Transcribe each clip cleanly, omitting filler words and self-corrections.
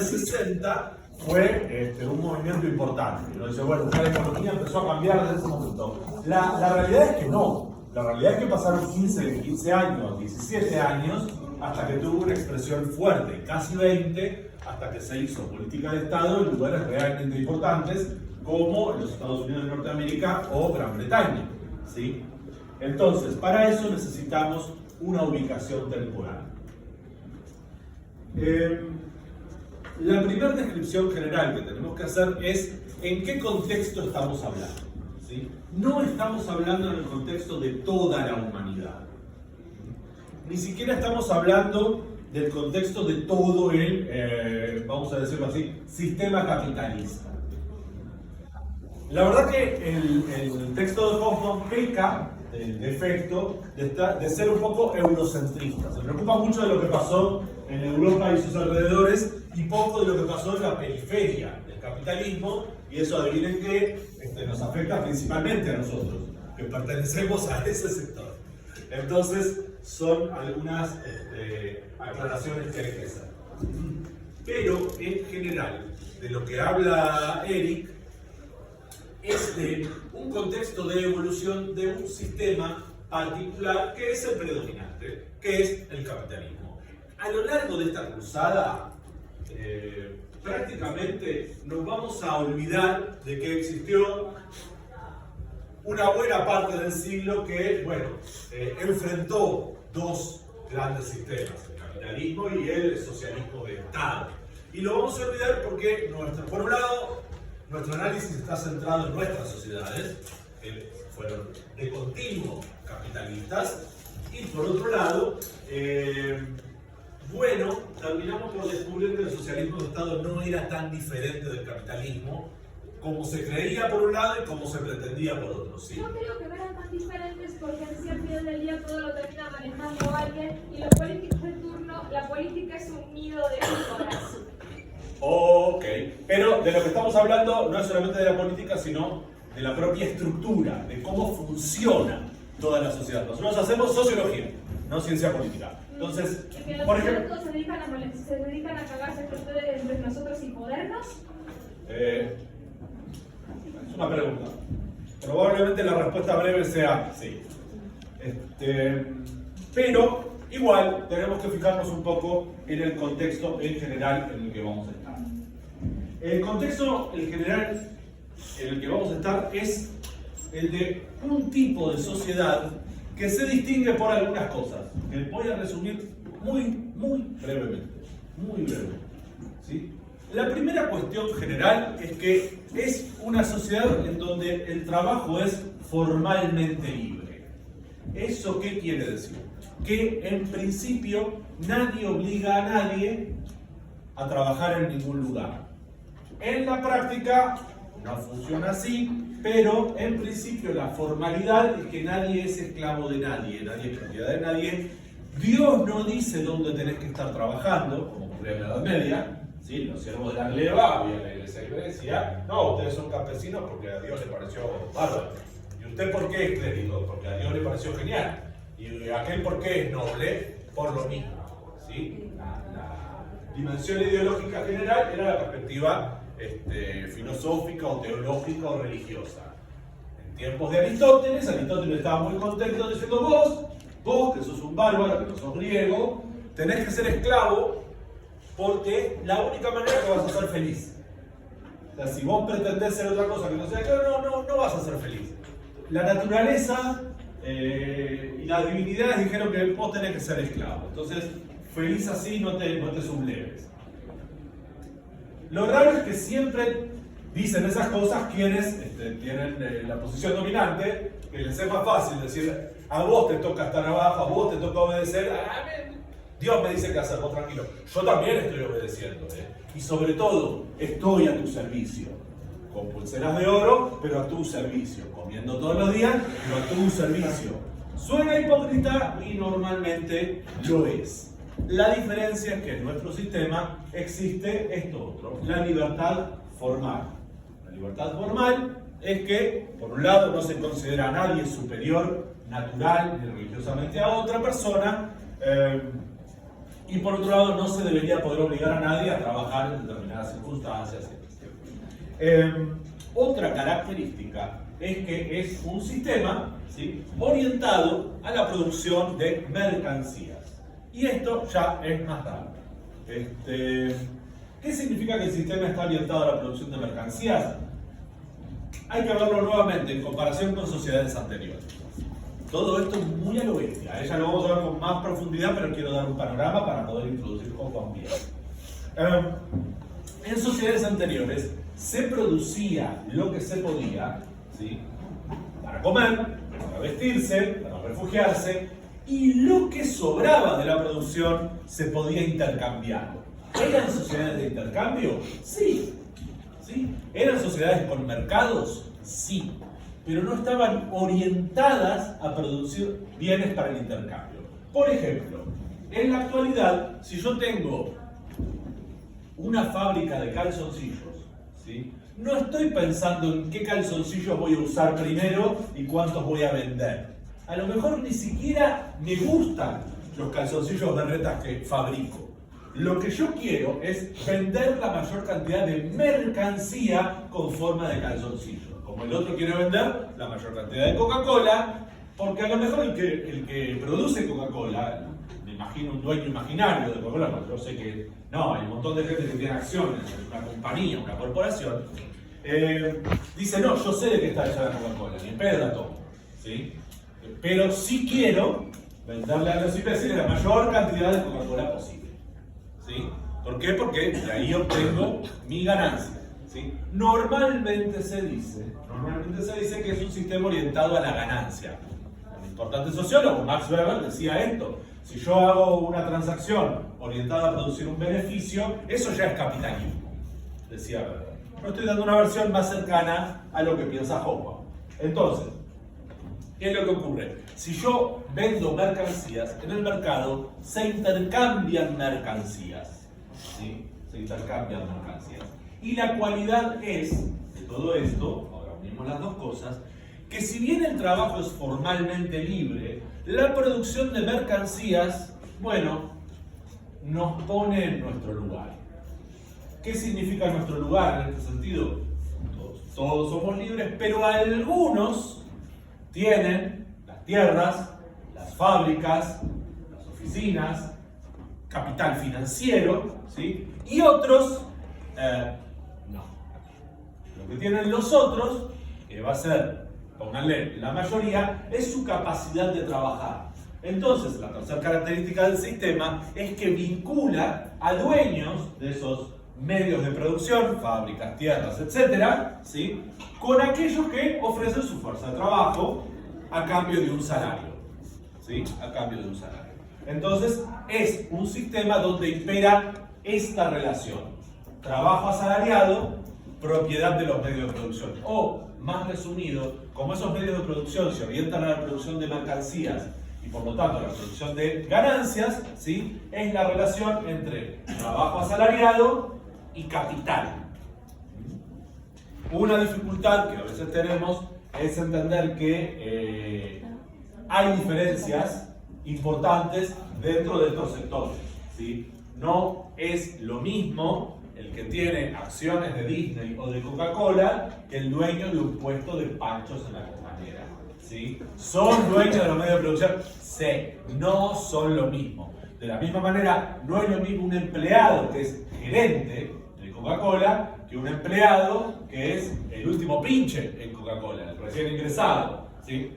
60 fue un movimiento importante. Uno dice, bueno, la economía empezó a cambiar desde ese momento. La realidad es que no. La realidad es que pasaron 15 años, 17 años, hasta que tuvo una expresión fuerte, casi 20, hasta que se hizo política de Estado en lugares realmente importantes, como los Estados Unidos de Norteamérica o Gran Bretaña, ¿sí? Entonces, para eso necesitamos una ubicación temporal. La primera descripción general que tenemos que hacer es en qué contexto estamos hablando, ¿sí? No estamos hablando en el contexto de toda la humanidad. Ni siquiera estamos hablando del contexto de todo el, vamos a decirlo así, sistema capitalista. La verdad que el texto de Hoffman peca del defecto de ser un poco eurocentrista. Se preocupa mucho de lo que pasó en Europa y sus alrededores y poco de lo que pasó en la periferia del capitalismo, y eso adivinen que nos afecta principalmente a nosotros, que pertenecemos a ese sector. Entonces, son algunas aclaraciones que hay que hacer. Pero, en general, de lo que habla Eric, es de un contexto de evolución de un sistema particular que es el predominante, que es el capitalismo. A lo largo de esta cruzada, prácticamente nos vamos a olvidar de que existió una buena parte del siglo que, bueno, enfrentó dos grandes sistemas, el capitalismo y el socialismo de Estado. Y lo vamos a olvidar porque, por un lado, nuestro análisis está centrado en nuestras sociedades, que fueron de continuo capitalistas, y por otro lado, bueno, terminamos por descubrir que el socialismo de Estado no era tan diferente del capitalismo como se creía por un lado y como se pretendía por otro. ¿Sí? Yo creo que no eran tan diferentes porque al final del día todo lo termina manejando alguien y los políticos de turno, la política es un nido de víboras. Ok, pero de lo que estamos hablando no es solamente de la política, sino de la propia estructura, de cómo funciona toda la sociedad. Nosotros hacemos sociología, no ciencia política. Entonces, por ejemplo, ¿se dedican a cagarse entre nosotros y jodernos? Es una pregunta. Probablemente la respuesta breve sea sí. Pero igual tenemos que fijarnos un poco en el contexto en general en el que vamos a estar. El contexto en general en el que vamos a estar es el de un tipo de sociedad que se distingue por algunas cosas, que voy a resumir muy brevemente. ¿Sí? La primera cuestión general es que es una sociedad en donde el trabajo es formalmente libre. ¿Eso qué quiere decir? Que en principio nadie obliga a nadie a trabajar en ningún lugar. En la práctica no funciona así, pero en principio la formalidad es que nadie es esclavo de nadie, nadie es propiedad de nadie. Dios no dice dónde tenés que estar trabajando, como ocurría en la Edad Media. ¿Sí? Los siervos de la gleba había la iglesia que decía, no, ustedes son campesinos porque a Dios le pareció bárbaro. ¿Y usted por qué es clérigo? Porque a Dios le pareció genial. Y aquel por qué es noble, por lo mismo. ¿Sí? La dimensión ideológica general era la perspectiva filosófica o teológica o religiosa. En tiempos de Aristóteles estaba muy contento diciendo vos que sos un bárbaro, que no sos griego, tenés que ser esclavo porque la única manera que vas a ser feliz. O sea, si vos pretendés ser otra cosa que no sea esclavo, no vas a ser feliz. La naturaleza y las divinidades dijeron que vos tenés que ser esclavo. Entonces, feliz así no te subleves. Lo raro es que siempre dicen esas cosas quienes tienen la posición dominante, que les es más fácil decir, a vos te toca estar abajo, a vos te toca obedecer, Dios me dice qué hacer, vos tranquilo. Yo también estoy obedeciendo, y sobre todo, estoy a tu servicio. Con pulseras de oro, pero a tu servicio. Comiendo todos los días, pero a tu servicio. Suena hipócrita y normalmente lo es. La diferencia es que en nuestro sistema existe esto otro, la libertad formal. La libertad formal es que, por un lado, no se considera a nadie superior, natural ni religiosamente a otra persona, Y por otro lado, no se debería poder obligar a nadie a trabajar en determinadas circunstancias. Otra característica es que es un sistema, ¿sí?, orientado a la producción de mercancías. Y esto ya es más raro. ¿Qué significa que el sistema está orientado a la producción de mercancías? Hay que verlo nuevamente en comparación con sociedades anteriores. Todo esto es muy a lo bestia. Ya lo vamos a ver con más profundidad, pero quiero dar un panorama para poder introducir Juan bien. En sociedades anteriores se producía lo que se podía, ¿sí?, para comer, para vestirse, para refugiarse, y lo que sobraba de la producción se podía intercambiar. ¿Eran sociedades de intercambio? Sí. ¿Sí? ¿Eran sociedades con mercados? Sí. Pero no estaban orientadas a producir bienes para el intercambio. Por ejemplo, en la actualidad, si yo tengo una fábrica de calzoncillos, ¿sí?, no estoy pensando en qué calzoncillos voy a usar primero y cuántos voy a vender. A lo mejor ni siquiera me gustan los calzoncillos berretas que fabrico. Lo que yo quiero es vender la mayor cantidad de mercancía con forma de calzoncillo. Como el otro quiere vender la mayor cantidad de Coca-Cola, porque a lo mejor el que produce Coca-Cola, me imagino un dueño imaginario de Coca-Cola, porque yo sé que no, hay un montón de gente que tiene acciones en una compañía, una corporación, dice, no, yo sé de qué está hecha la Coca-Cola, ni en pedo la tomo, ¿sí? Pero sí quiero venderle a los imbéciles la mayor cantidad de Coca-Cola posible, ¿sí? ¿Por qué? Porque de ahí obtengo mi ganancia, ¿sí? Normalmente se dice que es un sistema orientado a la ganancia. Un importante sociólogo, Max Weber, decía esto: si yo hago una transacción orientada a producir un beneficio, eso ya es capitalismo, decía Weber. No estoy dando una versión más cercana a lo que piensa Hobsbawm. Entonces, ¿qué es lo que ocurre? Si yo vendo mercancías, en el mercado se intercambian mercancías, ¿sí? Se intercambian mercancías. Y la cualidad es, de todo esto, ahora unimos las dos cosas, que si bien el trabajo es formalmente libre, la producción de mercancías, bueno, nos pone en nuestro lugar. ¿Qué significa nuestro lugar en este sentido? Todos somos libres, pero algunos tienen las tierras, las fábricas, las oficinas, capital financiero, ¿sí? Y otros, no. Lo que tienen los otros, que va a ser, pónganle, la mayoría, es su capacidad de trabajar. Entonces, la tercera característica del sistema es que vincula a dueños de esos medios de producción, fábricas, tierras, etcétera, ¿sí?, con aquellos que ofrecen su fuerza de trabajo a cambio de un salario, ¿sí?, a cambio de un salario. Entonces, es un sistema donde impera esta relación: trabajo asalariado, propiedad de los medios de producción. O, más resumido, como esos medios de producción se orientan a la producción de mercancías y por lo tanto a la producción de ganancias, ¿sí?, es la relación entre trabajo asalariado y capital. Una dificultad que a veces tenemos es entender que hay diferencias importantes dentro de estos sectores, ¿sí? No es lo mismo el que tiene acciones de Disney o de Coca-Cola que el dueño de un puesto de panchos en la costanera, ¿sí? ¿Son dueños de los medios de producción? Sí, no son lo mismo. De la misma manera, no es lo mismo un empleado que es gerente de Coca-Cola que un empleado que es el último pinche en Coca-Cola, el recién ingresado, ¿sí?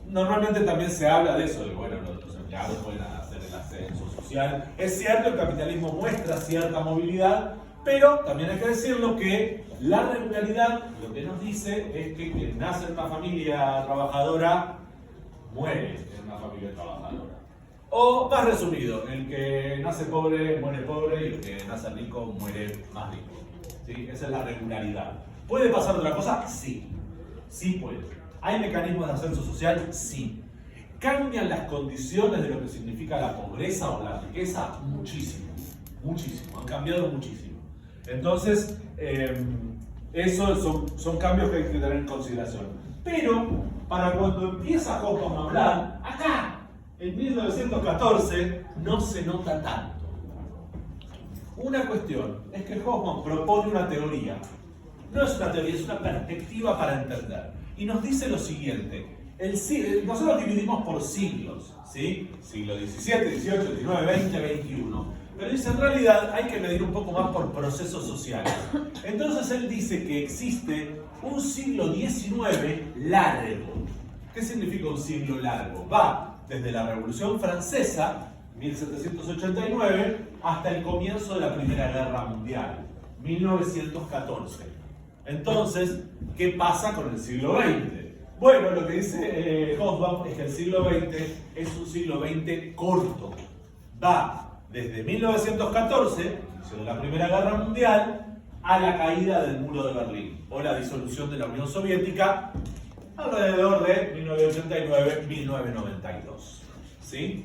Normalmente también se habla de eso, de bueno, los empleados pueden hacer el ascenso social. Es cierto, el capitalismo muestra cierta movilidad, pero también hay que decirlo que la regularidad lo que nos dice es que quien nace en una familia trabajadora muere en una familia trabajadora. O, más resumido, el que nace pobre muere pobre y el que nace rico muere más rico, ¿sí? Esa es la regularidad. ¿Puede pasar otra cosa? Sí, sí puede. ¿Hay mecanismos de ascenso social? Sí. ¿Cambian las condiciones de lo que significa la pobreza o la riqueza? Muchísimo, muchísimo. Han cambiado muchísimo. Entonces, esos son cambios que hay que tener en consideración. Pero, para cuando empieza Hobsbawm a hablar, acá, En 1914 no se nota tanto. Una cuestión es que Hobsbawm propone una teoría. No es una teoría, es una perspectiva para entender. Y nos dice lo siguiente. Nosotros dividimos por siglos, ¿sí? Siglo XVII, XVIII, XIX, XX, XXI. Pero dice, en realidad hay que medir un poco más por procesos sociales. Entonces él dice que existe un siglo XIX largo. ¿Qué significa un siglo largo? Va desde la Revolución Francesa, 1789, hasta el comienzo de la Primera Guerra Mundial, 1914. Entonces, ¿qué pasa con el siglo XX? Bueno, lo que dice Hobsbawm es que el siglo XX es un siglo XX corto. Va desde 1914, inicio de la Primera Guerra Mundial, a la caída del muro de Berlín, o la disolución de la Unión Soviética, alrededor de 1989-1992. ¿Sí?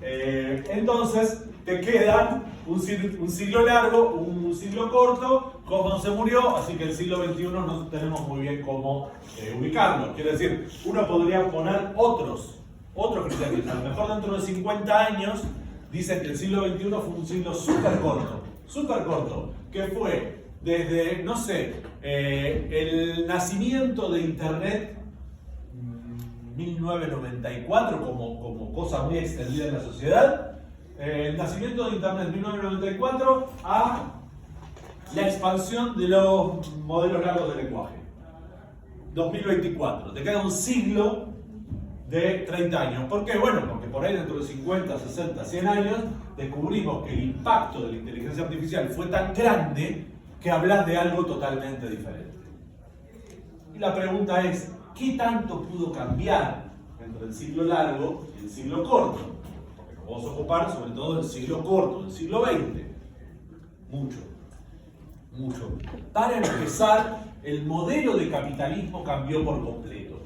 Entonces, te quedan un siglo largo, un siglo corto. Hobsbawm se murió, así que el siglo XXI no tenemos muy bien cómo ubicarlo. Quiere decir, uno podría poner otros criterios. A lo mejor dentro de 50 años dicen que el siglo XXI fue un siglo súper corto, que fue desde, no sé, el nacimiento de Internet 1994 como cosa muy extendida en la sociedad, el nacimiento de Internet 1994 a la expansión de los modelos largos de lenguaje 2024. Te queda un siglo de 30 años. ¿Por qué? Bueno, porque por ahí dentro de 50, 60, 100 años descubrimos que el impacto de la inteligencia artificial fue tan grande que hablas de algo totalmente diferente. Y la pregunta es, ¿qué tanto pudo cambiar entre el siglo largo y el siglo corto? Porque nos vamos a ocupar sobre todo del siglo corto, del siglo XX. Mucho. Para empezar, el modelo de capitalismo cambió por completo.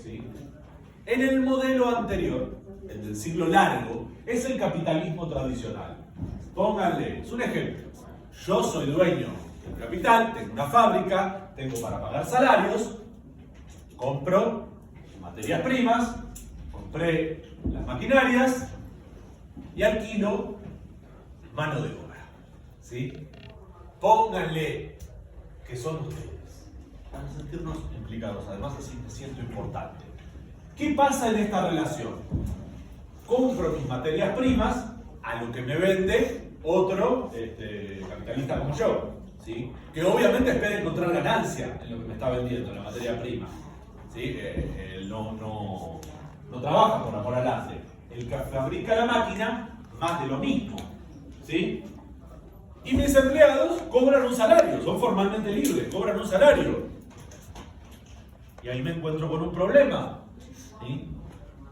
¿Sí? En el modelo anterior, el del siglo largo, es el capitalismo tradicional. Pónganle, es un ejemplo. Yo soy dueño del capital, tengo una fábrica, tengo para pagar salarios, compro materias primas, compré las maquinarias y alquilo mano de obra. ¿Sí? Pónganle que son ustedes. Para sentirnos implicados, además así me siento importante. ¿Qué pasa en esta relación? Compro mis materias primas a lo que me vende otro capitalista como yo, ¿sí? Que obviamente espera encontrar ganancia en lo que me está vendiendo, la materia prima. ¿Sí? Él no trabaja por amor al arte. El que fabrica la máquina, más de lo mismo. ¿Sí? Y mis empleados cobran un salario, son formalmente libres, cobran un salario. Y ahí me encuentro con un problema. ¿Sí?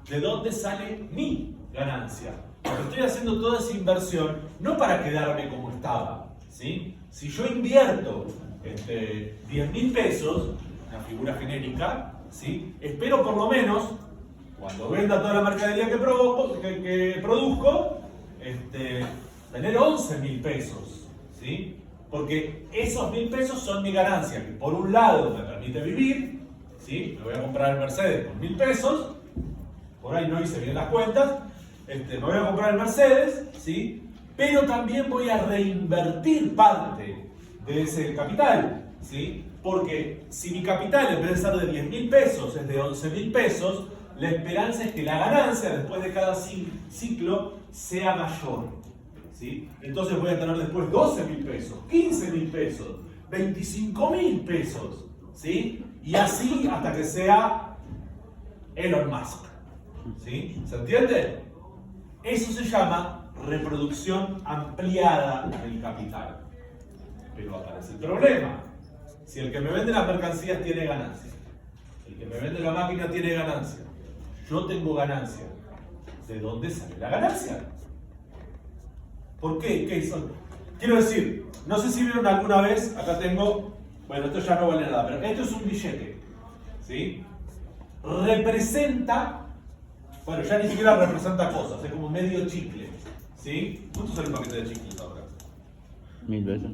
¿De dónde sale mi ganancia? Porque estoy haciendo toda esa inversión no para quedarme como estaba. ¿Sí? Si yo invierto 10.000 pesos, una figura genérica, ¿sí? Espero por lo menos, cuando venda toda la mercadería que produzco, tener 11.000 pesos. ¿Sí? Porque esos 1.000 pesos son mi ganancia, que por un lado me permite vivir, ¿sí? Me voy a comprar el Mercedes con 1.000 pesos, por ahí no hice bien las cuentas, me voy a comprar el Mercedes, ¿sí? Pero también voy a reinvertir parte de ese capital, ¿sí? Porque si mi capital en vez de ser de 10.000 pesos es de 11.000 pesos, la esperanza es que la ganancia después de cada ciclo sea mayor. ¿Sí? Entonces voy a tener después 12.000 pesos, 15.000 pesos, 25.000 pesos, ¿sí? Y así hasta que sea Elon Musk. ¿Sí? ¿Se entiende? Eso se llama reproducción ampliada del capital. Pero aparece el problema. Si el que me vende las mercancías tiene ganancia, el que me vende la máquina tiene ganancia, yo tengo ganancia, ¿de dónde sale la ganancia? ¿Por qué? ¿Qué son? Quiero decir, no sé si vieron alguna vez, acá tengo, bueno, esto ya no vale nada, pero esto es un billete, ¿sí? Representa, bueno, ya ni siquiera representa cosas, es como medio chicle, ¿sí? ¿Cuánto sale un paquete de chicles ahora? 1000 pesos.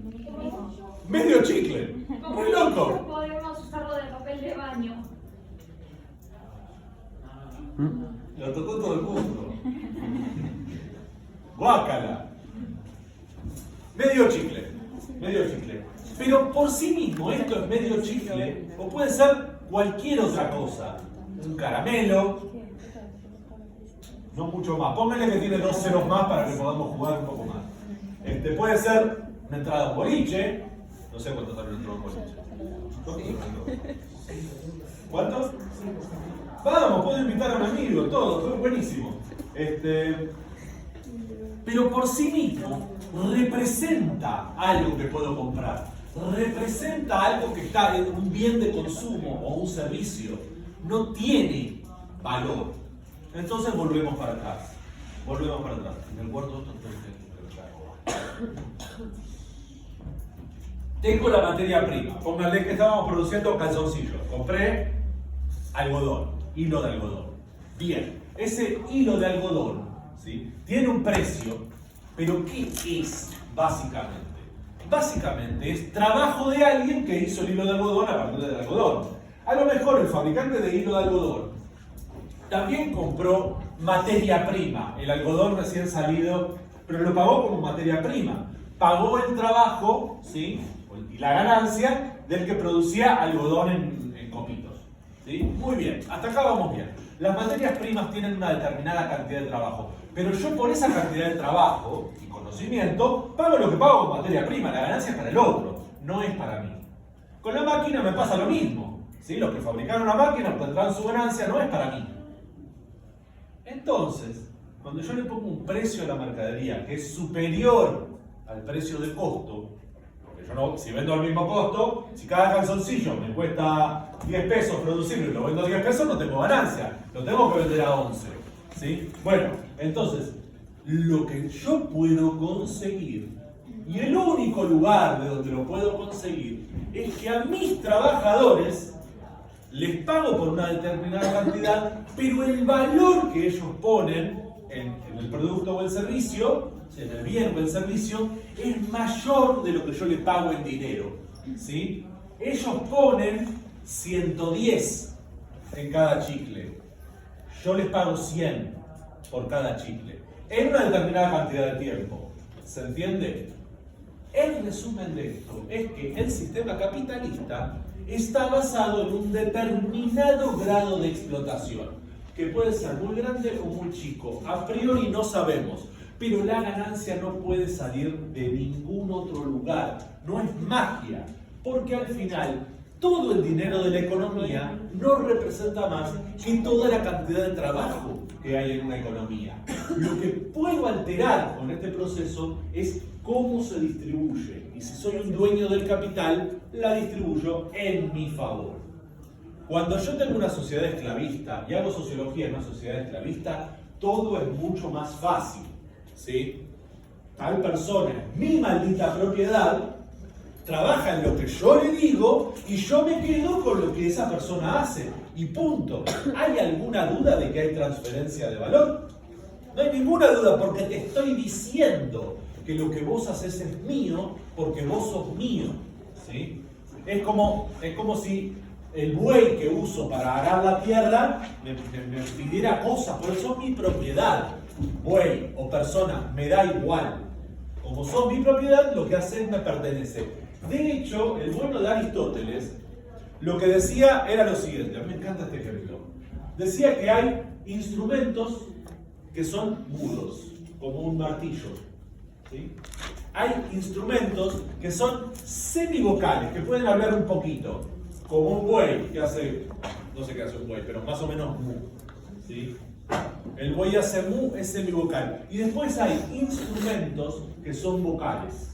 ¡Medio chicle! ¡Muy loco! Podemos usarlo de papel de baño. Lo tocó todo el mundo. Guácala. Medio chicle. Medio chicle. Pero por sí mismo esto es medio chicle o puede ser cualquier otra cosa. Un caramelo. No mucho más. Pónganle que tiene 2 ceros más para que podamos jugar un poco más. Puede ser una entrada a un boliche. No sé cuánto sale una entrada a un boliche. ¿Cuántos? Vamos, puedo invitar a un amigo, todo buenísimo. Pero por sí mismo representa algo que puedo comprar. Representa algo que está en un bien de consumo o un servicio. No tiene valor. Entonces volvemos para atrás. Volvemos para atrás. En el cuarto tengo la materia prima. Pónganle que estábamos produciendo calzoncillos. Compré algodón, hilo de algodón. Bien, ese hilo de algodón, ¿sí?, tiene un precio, pero ¿qué es básicamente? Básicamente es trabajo de alguien que hizo el hilo de algodón a partir del algodón. A lo mejor el fabricante de hilo de algodón también compró materia prima, el algodón recién salido, pero lo pagó como materia prima. Pagó el trabajo, ¿sí?, y la ganancia del que producía algodón en copitos. ¿Sí? Muy bien, hasta acá vamos bien. Las materias primas tienen una determinada cantidad de trabajo, pero yo por esa cantidad de trabajo y conocimiento pago lo que pago con materia prima, la ganancia es para el otro, no es para mí. Con la máquina me pasa lo mismo, ¿sí? Los que fabricaron la máquina obtendrán su ganancia, no es para mí. Entonces, cuando yo le pongo un precio a la mercadería que es superior al precio de costo, porque yo no, si vendo al mismo costo, si cada calzoncillo me cuesta 10 pesos producirlo y lo vendo a 10 pesos, no tengo ganancia, lo tengo que vender a 11. ¿Sí? Bueno, entonces, lo que yo puedo conseguir, y el único lugar de donde lo puedo conseguir, es que a mis trabajadores les pago por una determinada cantidad, pero el valor que ellos ponen en el producto o el servicio, en el bien o el servicio, es mayor de lo que yo les pago en dinero. ¿Sí? Ellos ponen 110 en cada chicle. Yo les pago 100 por cada chicle. En una determinada cantidad de tiempo. ¿Se entiende? El resumen de esto es que el sistema capitalista está basado en un determinado grado de explotación, que puede ser muy grande o muy chico. A priori no sabemos, pero la ganancia no puede salir de ningún otro lugar. No es magia, porque al final todo el dinero de la economía no representa más que toda la cantidad de trabajo que hay en una economía. Lo que puedo alterar con este proceso es cómo se distribuye. Y si soy un dueño del capital, la distribuyo en mi favor. Cuando yo tengo una sociedad esclavista y hago sociología en una sociedad esclavista, todo es mucho más fácil. ¿Sí? Tal persona es mi maldita propiedad, trabaja en lo que yo le digo y yo me quedo con lo que esa persona hace. Y punto. ¿Hay alguna duda de que hay transferencia de valor? No hay ninguna duda, porque te estoy diciendo que lo que vos haces es mío porque vos sos mío. ¿Sí? Es como si el buey que uso para arar la tierra me pidiera cosas, por eso es mi propiedad. Buey o persona, me da igual. Como son mi propiedad, lo que haces me pertenece. De hecho, el bueno de Aristóteles lo que decía era lo siguiente, a mí me encanta este ejemplo. Decía que hay instrumentos que son mudos, como un martillo. ¿Sí? Hay instrumentos que son semivocales, que pueden hablar un poquito, como un buey que hace, no sé qué hace un buey, pero más o menos mu. ¿Sí? El buey hace mu, es semivocal. Y después hay instrumentos que son vocales,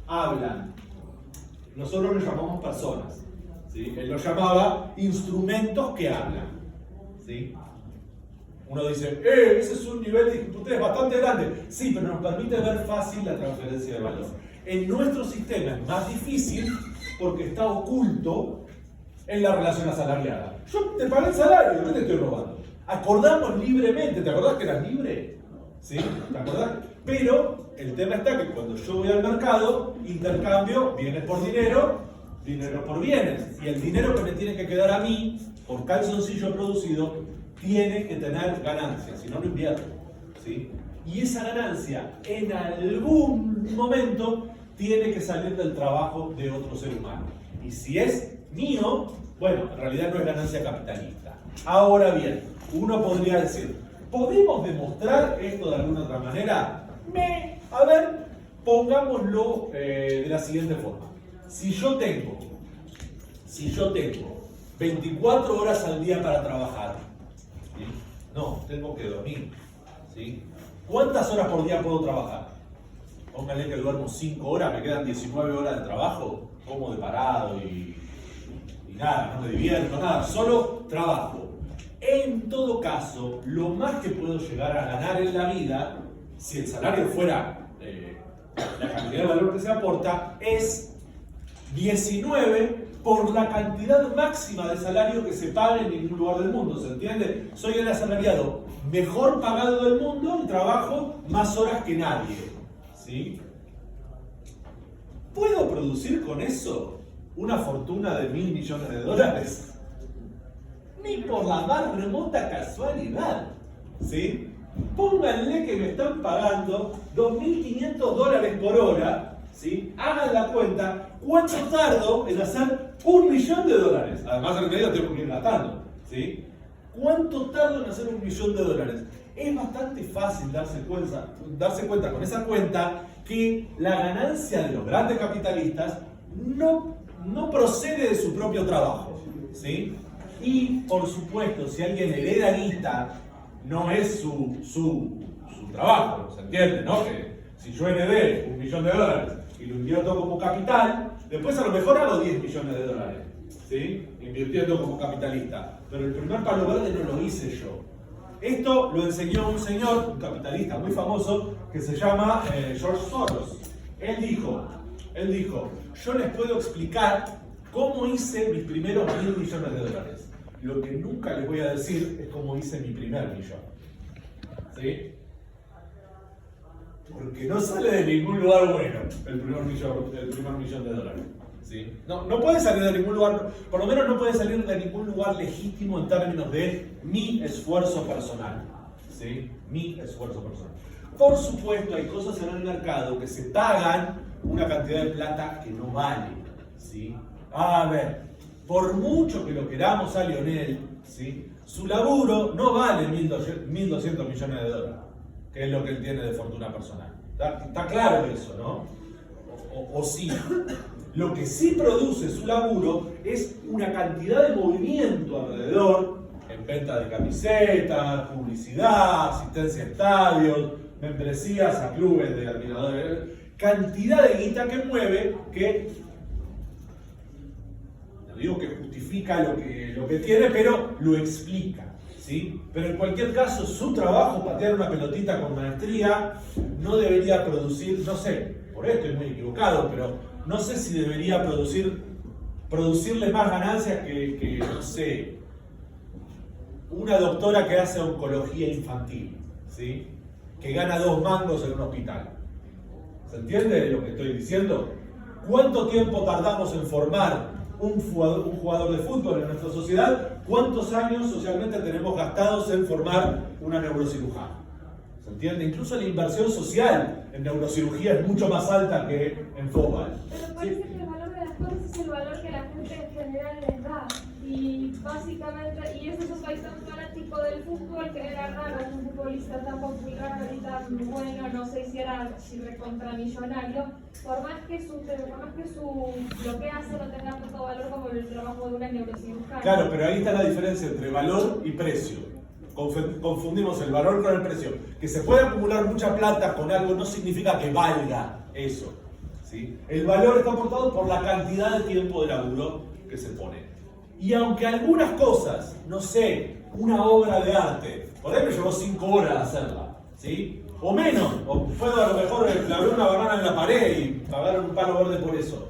hablan. Nosotros los llamamos personas. ¿Sí? Él los llamaba instrumentos que hablan. ¿Sí? Uno dice, ese es un nivel de disputez bastante grande. Sí, pero nos permite ver fácil la transferencia de valor. En nuestro sistema es más difícil porque está oculto en la relación asalariada. Yo te pagué el salario, no te estoy robando. Acordamos libremente, ¿te acordás que eras libre? ¿Sí? ¿Te acordás? Pero el tema está que cuando yo voy al mercado, intercambio bienes por dinero, dinero por bienes. Y el dinero que me tiene que quedar a mí, por calzoncillo producido, tiene que tener ganancias, si no, no invierto. ¿Sí? Y esa ganancia en algún momento tiene que salir del trabajo de otro ser humano. Y si es mío, bueno, en realidad no es ganancia capitalista. Ahora bien, uno podría decir, ¿podemos demostrar esto de alguna otra manera? A ver, pongámoslo de la siguiente forma. Si yo tengo 24 horas al día para trabajar, ¿sí? No, tengo que dormir, ¿sí? ¿Cuántas horas por día puedo trabajar? Póngale que duermo 5 horas, me quedan 19 horas de trabajo, como de parado y nada, no me divierto, nada, solo trabajo. En todo caso, lo más que puedo llegar a ganar en la vida, si el salario fuera la cantidad de valor que se aporta, es 19 por la cantidad máxima de salario que se paga en ningún lugar del mundo, ¿se entiende? Soy el asalariado mejor pagado del mundo y trabajo más horas que nadie, ¿sí? ¿Puedo producir con eso una fortuna de $1.000 millones? Ni por la más remota casualidad, ¿sí? Pónganle que me están pagando $2.500 por hora, ¿sí? Hagan la cuenta, ¿cuánto tardo en hacer $1 millón? Además, en medio tengo que ir gastando, ¿sí? ¿Cuánto tardo en hacer $1 millón? Es bastante fácil darse cuenta con esa cuenta que la ganancia de los grandes capitalistas no procede de su propio trabajo, ¿sí? Y, por supuesto, si alguien hereda guita, no es su trabajo, ¿se entiende? ¿No? Que si yo heredé $1 millón y lo invierto como capital, después a lo mejor hago $10 millones, ¿sí? Invirtiendo como capitalista. Pero el primer palo verde no lo hice yo. Esto lo enseñó un señor, un capitalista muy famoso, que se llama George Soros. Él dijo, yo les puedo explicar cómo hice mis primeros $1.000 millones. Lo que nunca les voy a decir es cómo hice mi primer millón. ¿Sí? Porque no sale de ningún lugar bueno el primer millón de dólares. ¿Sí? No puede salir de ningún lugar, por lo menos no puede salir de ningún lugar legítimo en términos de mi esfuerzo personal. ¿Sí? Mi esfuerzo personal. Por supuesto, hay cosas en el mercado que se pagan una cantidad de plata que no vale. ¿Sí? A ver, por mucho que lo queramos a Lionel, ¿sí? Su laburo no vale $1.200 millones, que es lo que él tiene de fortuna personal. Está claro eso, ¿no? O sí. Lo que sí produce su laburo es una cantidad de movimiento alrededor, en venta de camisetas, publicidad, asistencia a estadios, membresías a clubes de admiradores, cantidad de guita que mueve que, no digo que justifica lo que tiene, pero lo explica, ¿sí? Pero en cualquier caso, su trabajo, patear una pelotita con maestría, no debería producir, no sé, por esto estoy muy equivocado, pero no sé si debería producirle más ganancias que, no sé, una doctora que hace oncología infantil, ¿sí? Que gana 2 mangos en un hospital. ¿Se entiende lo que estoy diciendo? ¿Cuánto tiempo tardamos en formar un jugador de fútbol en nuestra sociedad? ¿Cuántos años socialmente tenemos gastados en formar una neurocirujana? ¿Se entiende? Incluso la inversión social en neurocirugía es mucho más alta que en fútbol. Pero parece que el valor de las cosas es el valor que la gente en general les da. Y básicamente, y eso yo soy tan fanático del fútbol que era raro un futbolista tan popular y tan bueno, no sé si recontramillonario, por más que lo que hace no tenga tanto valor como el trabajo de una neurocirujana. Claro, pero ahí está la diferencia entre valor y precio. Confundimos el valor con el precio. Que se puede acumular mucha plata con algo no significa que valga eso, ¿sí? El valor está aportado por la cantidad de tiempo de laburo que se pone. Y aunque algunas cosas, no sé, una obra de arte, por ahí me llevó 5 horas hacerla, ¿sí? O menos, o puedo a lo mejor clavar una banana en la pared y pagar un palo verde por eso.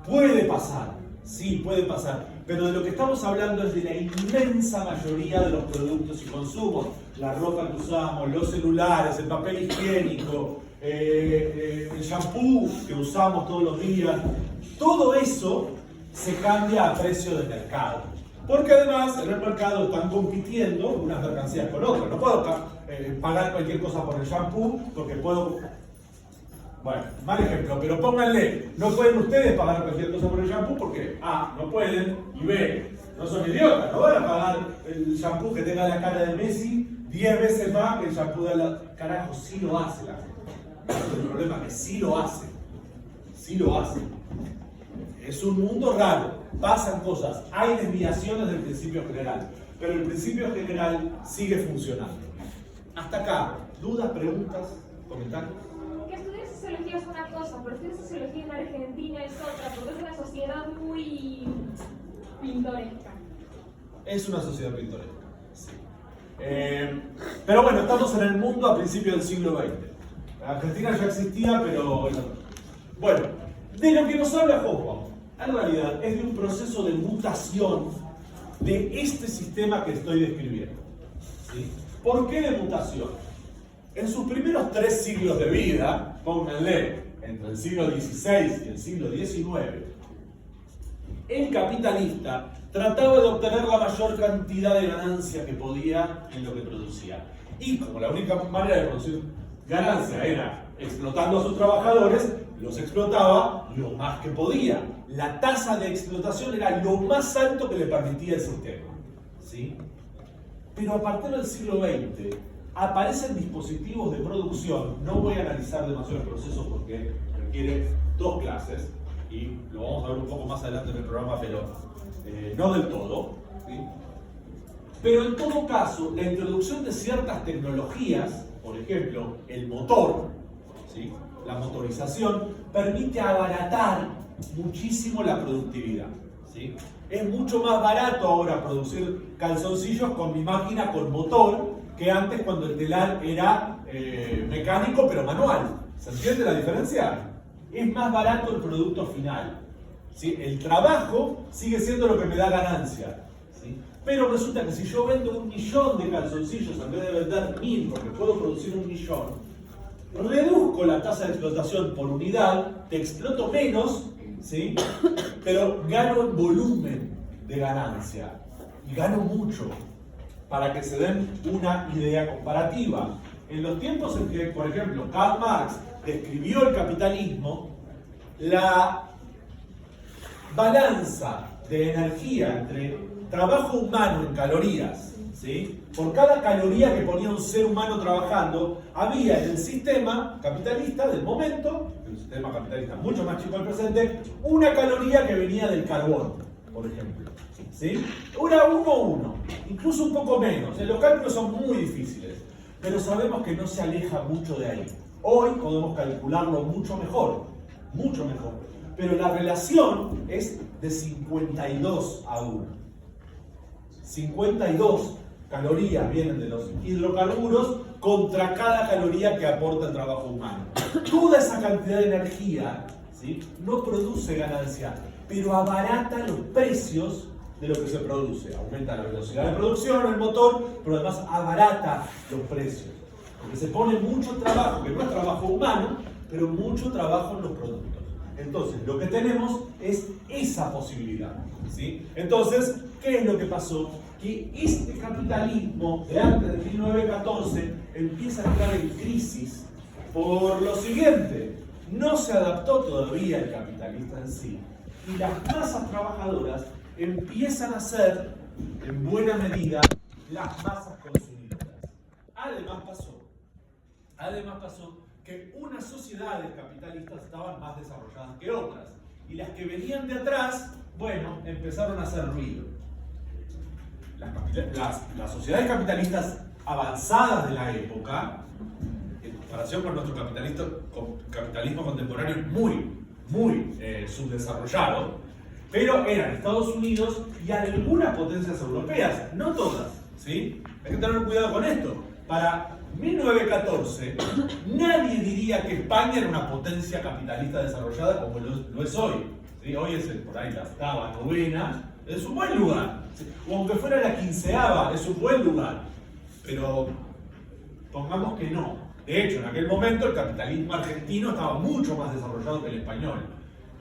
Puede pasar, sí, puede pasar. Pero de lo que estamos hablando es de la inmensa mayoría de los productos y consumos. La ropa que usamos, los celulares, el papel higiénico, el shampoo que usamos todos los días. Todo eso se cambia a precio de mercado. Porque además en el mercado están compitiendo unas mercancías con otras. No puedo pagar cualquier cosa por el shampoo porque puedo... Bueno, mal ejemplo, pero pónganle, no pueden ustedes pagar cualquier cosa por el shampoo porque A, no pueden, y B, no son idiotas, no van a pagar el shampoo que tenga la cara de Messi 10 veces más que el shampoo de la... Carajo, sí lo hace la gente. El problema es que sí lo hace. Sí lo hace. Es un mundo raro, pasan cosas, hay desviaciones del principio general, pero el principio general sigue funcionando. Hasta acá, ¿dudas, preguntas, comentarios? Que estudiar sociología es una cosa, pero estudiar sociología en Argentina es otra, porque es una sociedad muy pintoresca. Es una sociedad pintoresca, sí. Pero bueno, estamos en el mundo a principios del siglo XX. Argentina ya existía, pero... Bueno, de lo que nos habla Hobsbawm, en realidad, es de un proceso de mutación de este sistema que estoy describiendo. ¿Sí? ¿Por qué de mutación? En sus primeros 3 siglos de vida, pónganle, entre el siglo XVI y el siglo XIX, el capitalista trataba de obtener la mayor cantidad de ganancia que podía en lo que producía. Y como la única manera de producir ganancia era explotando a sus trabajadores, los explotaba lo más que podía. La tasa de explotación era lo más alto que le permitía el sistema. ¿Sí? Pero a partir del siglo XX aparecen dispositivos de producción. No voy a analizar demasiado el proceso porque requiere 2 clases y lo vamos a ver un poco más adelante en el programa, pero no del todo. ¿Sí? Pero en todo caso, la introducción de ciertas tecnologías, por ejemplo, el motor, ¿sí? La motorización, permite abaratar muchísimo la productividad. ¿Sí? Es mucho más barato ahora producir calzoncillos con mi máquina con motor que antes cuando el telar era mecánico pero manual. ¿Se entiende la diferencia? Es más barato el producto final. ¿Sí? El trabajo sigue siendo lo que me da ganancia. ¿Sí? Pero resulta que si yo vendo 1.000.000 de calzoncillos en vez de vender 1.000 porque puedo producir 1.000.000, reduzco la tasa de explotación por unidad, te exploto menos, ¿sí? Pero gano en volumen de ganancia y gano mucho, para que se den una idea comparativa. En los tiempos en que, por ejemplo, Karl Marx describió el capitalismo, la balanza de energía entre trabajo humano en calorías, ¿sí? Por cada caloría que ponía un ser humano trabajando, había en el sistema capitalista del momento, el sistema capitalista mucho más chico del presente, una caloría que venía del carbón, por ejemplo. ¿Sí? Era 1:1, incluso un poco menos. Los cálculos son muy difíciles, pero sabemos que no se aleja mucho de ahí. Hoy podemos calcularlo mucho mejor, pero la relación es de 52:1. 52 calorías vienen de los hidrocarburos contra cada caloría que aporta el trabajo humano. Toda esa cantidad de energía, ¿sí? No produce ganancia, pero abarata los precios de lo que se produce. Aumenta la velocidad de producción, el motor, pero además abarata los precios. Porque se pone mucho trabajo, que no es trabajo humano, pero mucho trabajo en los productos. Entonces, lo que tenemos es esa posibilidad. ¿Sí? Entonces, ¿qué es lo que pasó? Que este capitalismo de antes de 1914 empieza a entrar en crisis por lo siguiente. No se adaptó todavía el capitalista en sí. Y las masas trabajadoras empiezan a ser, en buena medida, las masas consumidoras. Además pasó que unas sociedades capitalistas estaban más desarrolladas que otras. Y las que venían de atrás, bueno, empezaron a hacer ruido. Las sociedades capitalistas avanzadas de la época, en comparación con nuestro capitalismo contemporáneo, muy subdesarrollado, pero eran Estados Unidos y algunas potencias europeas, no todas, ¿sí? Hay que tener cuidado con esto. Para 1914, nadie diría que España era una potencia capitalista desarrollada como lo es hoy. ¿Sí? Hoy es por ahí la octava, novena, es un buen lugar. ¿Sí? O aunque fuera la 15ª, es un buen lugar. Pero pongamos que no. De hecho, en aquel momento el capitalismo argentino estaba mucho más desarrollado que el español.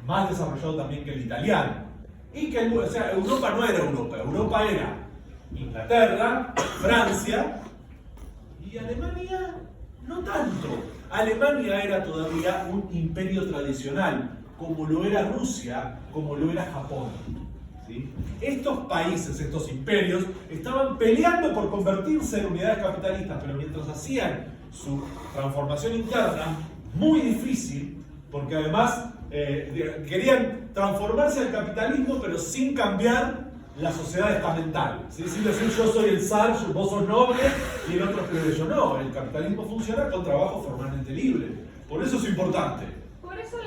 Más desarrollado también que el italiano. Y que, o sea, Europa no era Europa. Europa era Inglaterra, Francia Y Alemania no tanto. Alemania era todavía un imperio tradicional, como lo era Rusia, como lo era Japón. ¿Sí? Estos países, estos imperios, estaban peleando por convertirse en unidades capitalistas, pero mientras hacían su transformación interna, muy difícil, porque además querían transformarse al capitalismo, pero sin cambiar la sociedad estamental. ¿Sí? Sin decir yo soy el zar, vos sos noble y el otro es plebeyo. No, el capitalismo funciona con trabajo formalmente libre. Por eso es importante. Por eso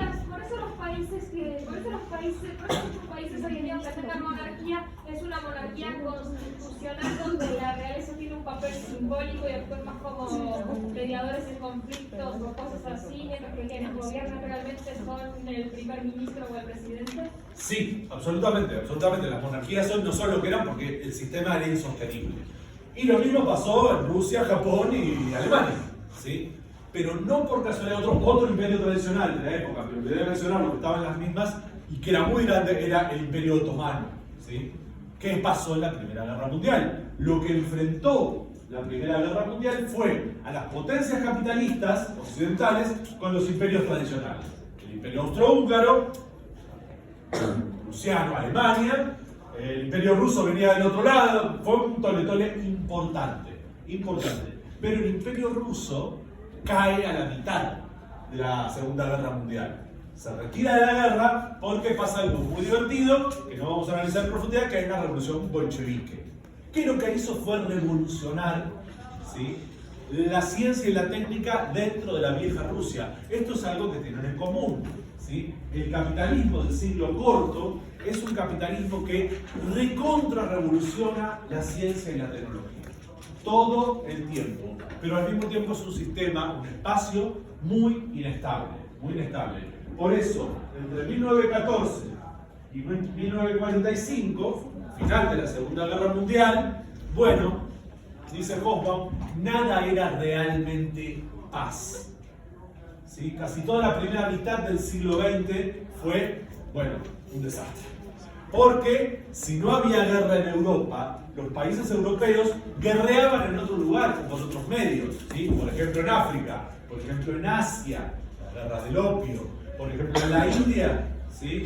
muchos países hoy en día que tengan monarquía es una monarquía constitucional donde la realeza tiene un papel simbólico y actúa más como mediadores en conflictos o cosas así, mientras que quienes gobiernan realmente son el primer ministro o el presidente. Sí, absolutamente, absolutamente. Las monarquías hoy no son lo que eran porque el sistema era insostenible. Y lo mismo pasó en Rusia, Japón y Alemania, ¿sí? Pero no por casualidad otro imperio tradicional de la época, pero el imperio tradicional, lo que estaba en las mismas y que era muy grande, era el imperio otomano, ¿sí? ¿Qué pasó en la Primera Guerra Mundial? Lo que enfrentó la Primera Guerra Mundial fue a las potencias capitalistas occidentales con los imperios tradicionales. El imperio austrohúngaro, prusiano, Alemania, el imperio ruso venía del otro lado, fue un tole-tole importante. Pero el imperio ruso cae a la mitad de la Segunda Guerra Mundial. Se retira de la guerra porque pasa algo muy divertido, que no vamos a analizar en profundidad, que es la revolución bolchevique. Que lo que hizo fue revolucionar, ¿sí?, la ciencia y la técnica dentro de la vieja Rusia. Esto es algo que tienen en común, ¿sí? El capitalismo del siglo corto es un capitalismo que recontra-revoluciona la ciencia y la tecnología. Todo el tiempo. Pero al mismo tiempo es un sistema, un espacio muy inestable, muy inestable. Por eso, entre 1914 y 1945, final de la Segunda Guerra Mundial, bueno, dice Hobsbawm, nada era realmente paz. ¿Sí? Casi toda la primera mitad del siglo XX fue, bueno, un desastre. Porque si no había guerra en Europa, los países europeos guerreaban en otro lugar, con otros medios, ¿sí? Por ejemplo en África, por ejemplo en Asia, la guerra del opio, por ejemplo en la India, ¿sí?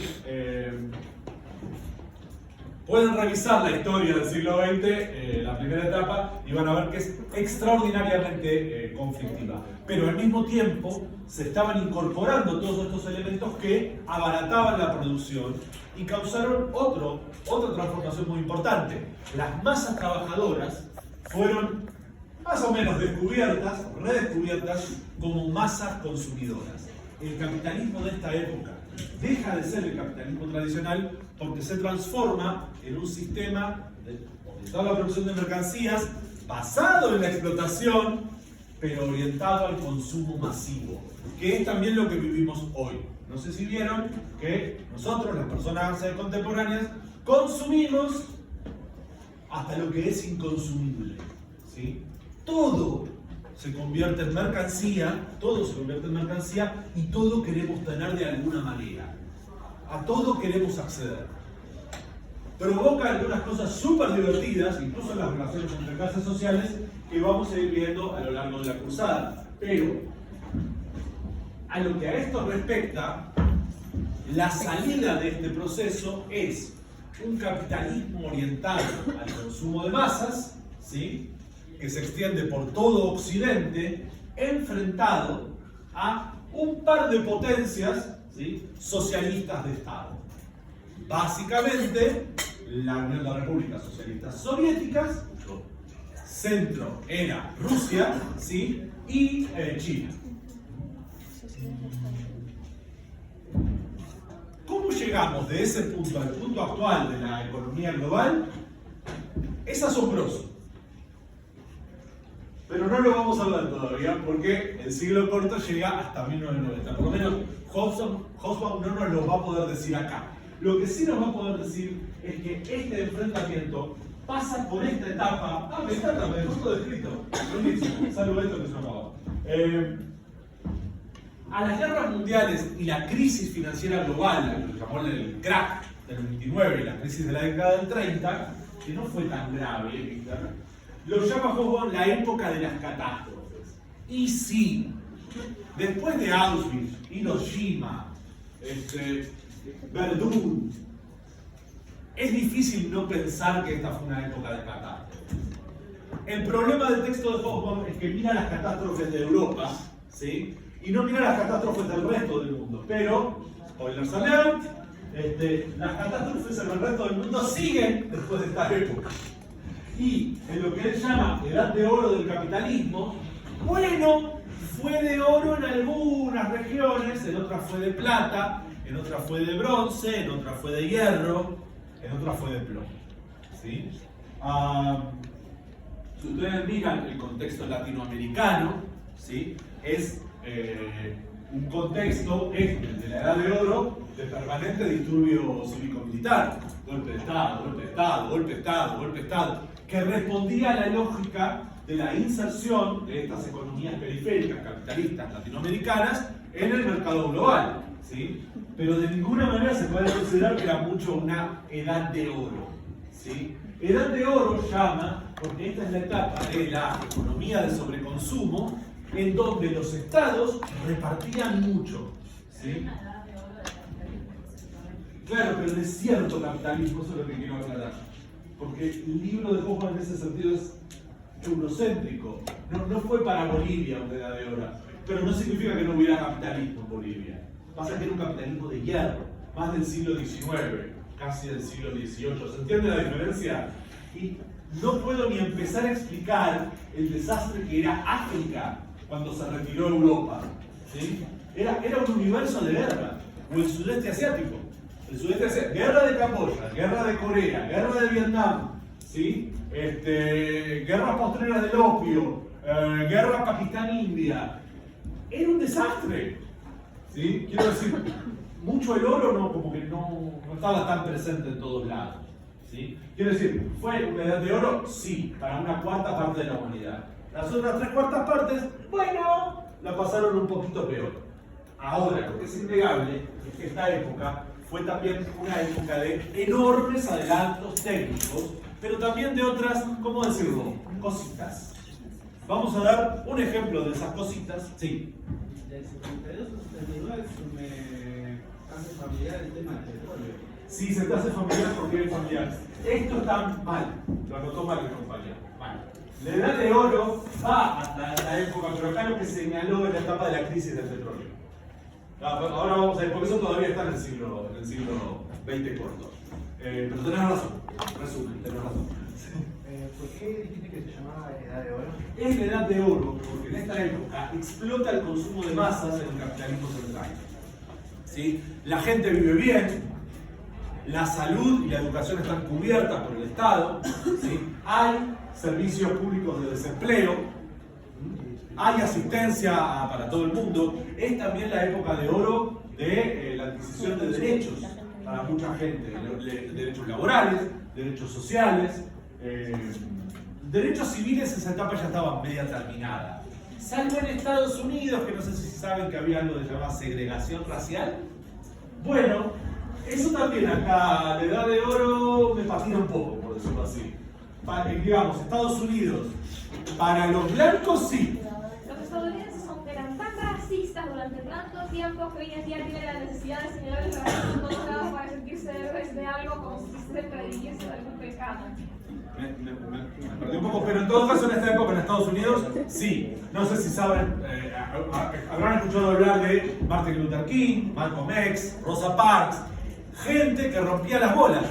Pueden revisar la historia del siglo XX, la primera etapa, y van a ver que es extraordinariamente conflictiva. Pero al mismo tiempo se estaban incorporando todos estos elementos que abarataban la producción y causaron otra transformación muy importante. Las masas trabajadoras fueron más o menos descubiertas, redescubiertas como masas consumidoras. El capitalismo de esta época deja de ser el capitalismo tradicional porque se transforma en un sistema orientado a la producción de mercancías basado en la explotación, pero orientado al consumo masivo, que es también lo que vivimos hoy. No sé si vieron que nosotros, las personas contemporáneas, consumimos hasta lo que es inconsumible, ¿sí? Todo se convierte en mercancía, y todo queremos tener de alguna manera. A todo queremos acceder. Provoca algunas cosas súper divertidas, incluso en las relaciones entre clases sociales, que vamos a ir viendo a lo largo de la cruzada. Pero, a lo que a esto respecta, la salida de este proceso es un capitalismo orientado al consumo de masas, ¿sí?, que se extiende por todo Occidente, enfrentado a un par de potencias, ¿sí?, socialistas de Estado. Básicamente, la Unión de Repúblicas Socialistas Soviéticas, centro era Rusia, ¿sí?, y China. ¿Cómo llegamos de ese punto al punto actual de la economía global? Es asombroso. Pero no lo vamos a hablar todavía porque el siglo corto llega hasta 1990. Por lo menos Hobsbawm no nos lo va a poder decir acá. Lo que sí nos va a poder decir es que este enfrentamiento pasa por esta etapa. Ah, me encanta, me dejó todo escrito. Buenísimo, salvo esto que se acabó. A las guerras mundiales y la crisis financiera global, lo que llamó el crack del 29 y la crisis de la década del 30, que no fue tan grave, Víctor, lo llama Hobsbawm la época de las catástrofes. Y sí, después de Auschwitz, Hiroshima, Verdún, es difícil no pensar que esta fue una época de catástrofes. El problema del texto de Hobsbawm es que mira las catástrofes de Europa, ¿sí? Y no mira las catástrofes del resto del mundo. Pero, spoilers alert, las catástrofes en el resto del mundo siguen después de esta época. Y en lo que él llama edad de oro del capitalismo, bueno, fue de oro en algunas regiones, en otras fue de plata, en otras fue de bronce, en otras fue de hierro, en otras fue de plomo. ¿Sí? Si ustedes miran el contexto latinoamericano, ¿sí? Es un contexto, el de la edad de oro, de permanente disturbio cívico-militar. Golpe de Estado, golpe de Estado, golpe de Estado, golpe de Estado, que respondía a la lógica de la inserción de estas economías periféricas capitalistas latinoamericanas en el mercado global, ¿sí? Pero de ninguna manera se puede considerar que era mucho una edad de oro, ¿sí? Edad de oro llama, porque esta es la etapa de la economía de sobreconsumo, en donde los estados repartían mucho, ¿sí? Claro, pero de cierto capitalismo, eso es lo que quiero aclarar. Porque el libro de Hobsbawm en ese sentido es eurocéntrico. No fue para Bolivia una edad de oro, pero no significa que no hubiera capitalismo en Bolivia. Pasa que era un capitalismo de hierro, más del siglo XIX, casi del siglo XVIII. ¿Se entiende la diferencia? Y no puedo ni empezar a explicar el desastre que era África cuando se retiró Europa, ¿sí? Era un universo de guerra, o el sudeste asiático. El sudeste asiático, guerra de Camboya, guerra de Corea, guerra de Vietnam, ¿sí? Guerra postrera del opio, guerra Pakistán-India. Era un desastre, ¿sí? Quiero decir, mucho el oro no estaba tan presente en todos lados, ¿sí? Quiero decir, ¿fue una edad de oro? Sí, para una cuarta parte de la humanidad. Las otras 3/4 partes, bueno, la pasaron un poquito peor. Ahora, lo que es innegable es que esta época fue también una época de enormes adelantos técnicos, pero también de otras, ¿cómo decirlo?, cositas. Vamos a dar un ejemplo de esas cositas. Sí. Del 72 al 79 se me hace familiar el tema del petróleo. Sí, se te hace familiar porque es familiar. Esto está mal, lo anotó mal el compañero. Mal. La edad de oro va hasta la época, pero acá lo que señaló en la etapa de la crisis del petróleo. Ahora vamos a ver, porque eso todavía está en el siglo XX corto. Pero tenés razón, resumen, tenés razón. ¿Por qué dijiste que se llamaba edad de oro? Es la edad de oro porque en esta época explota el consumo de masas en el capitalismo central. ¿Sí? La gente vive bien, la salud y la educación están cubiertas por el Estado, ¿sí? Hay servicios públicos de desempleo, hay asistencia para todo el mundo. Es también la época de oro de la adquisición de derechos para mucha gente, derechos laborales, derechos sociales, derechos civiles. Esa etapa ya estaba media terminada, salvo en Estados Unidos, que no sé si saben que había algo de llamada segregación racial. Bueno, eso también acá, la edad de oro me patina un poco, por decirlo así. Digamos, Estados Unidos, para los blancos sí. Los estadounidenses eran tan racistas durante tanto tiempo que hoy en día tienen la necesidad de señalar el racismo en todos lados para sentirse héroes de algo, como si se prediquiese de algún pecado. Me perdí un poco, pero en todo caso en esta época en Estados Unidos, sí. No sé si saben, habrán escuchado hablar de Martin Luther King, Malcolm X, Rosa Parks, gente que rompía las bolas.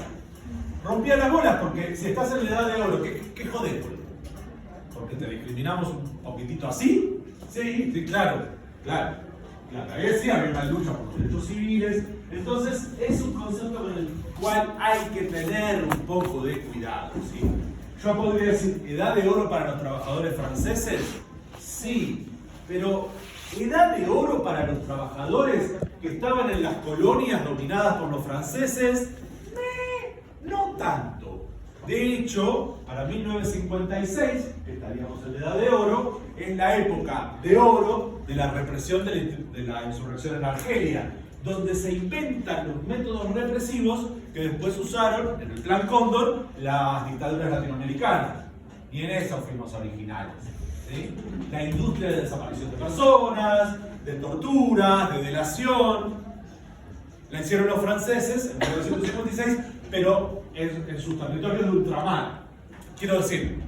Rompía las bolas porque si estás en la edad de oro, ¿qué jodés? Porque te discriminamos un poquitito así. Sí, claro. Ahí sí había una lucha por los derechos civiles. Entonces es un concepto con el cual hay que tener un poco de cuidado, ¿sí? Yo podría decir, ¿edad de oro para los trabajadores franceses? Sí, pero ¿edad de oro para los trabajadores que estaban en las colonias dominadas por los franceses? No tanto. De hecho, para 1956, que estaríamos en la edad de oro, es la época de oro de la represión de la insurrección en Argelia, donde se inventan los métodos represivos que después usaron en el Plan Cóndor las dictaduras latinoamericanas. ni en eso fuimos originales. ¿Sí? La industria de desaparición de personas, de torturas, de delación, la hicieron los franceses en 1956, pero en sus territorios de ultramar. Quiero decir,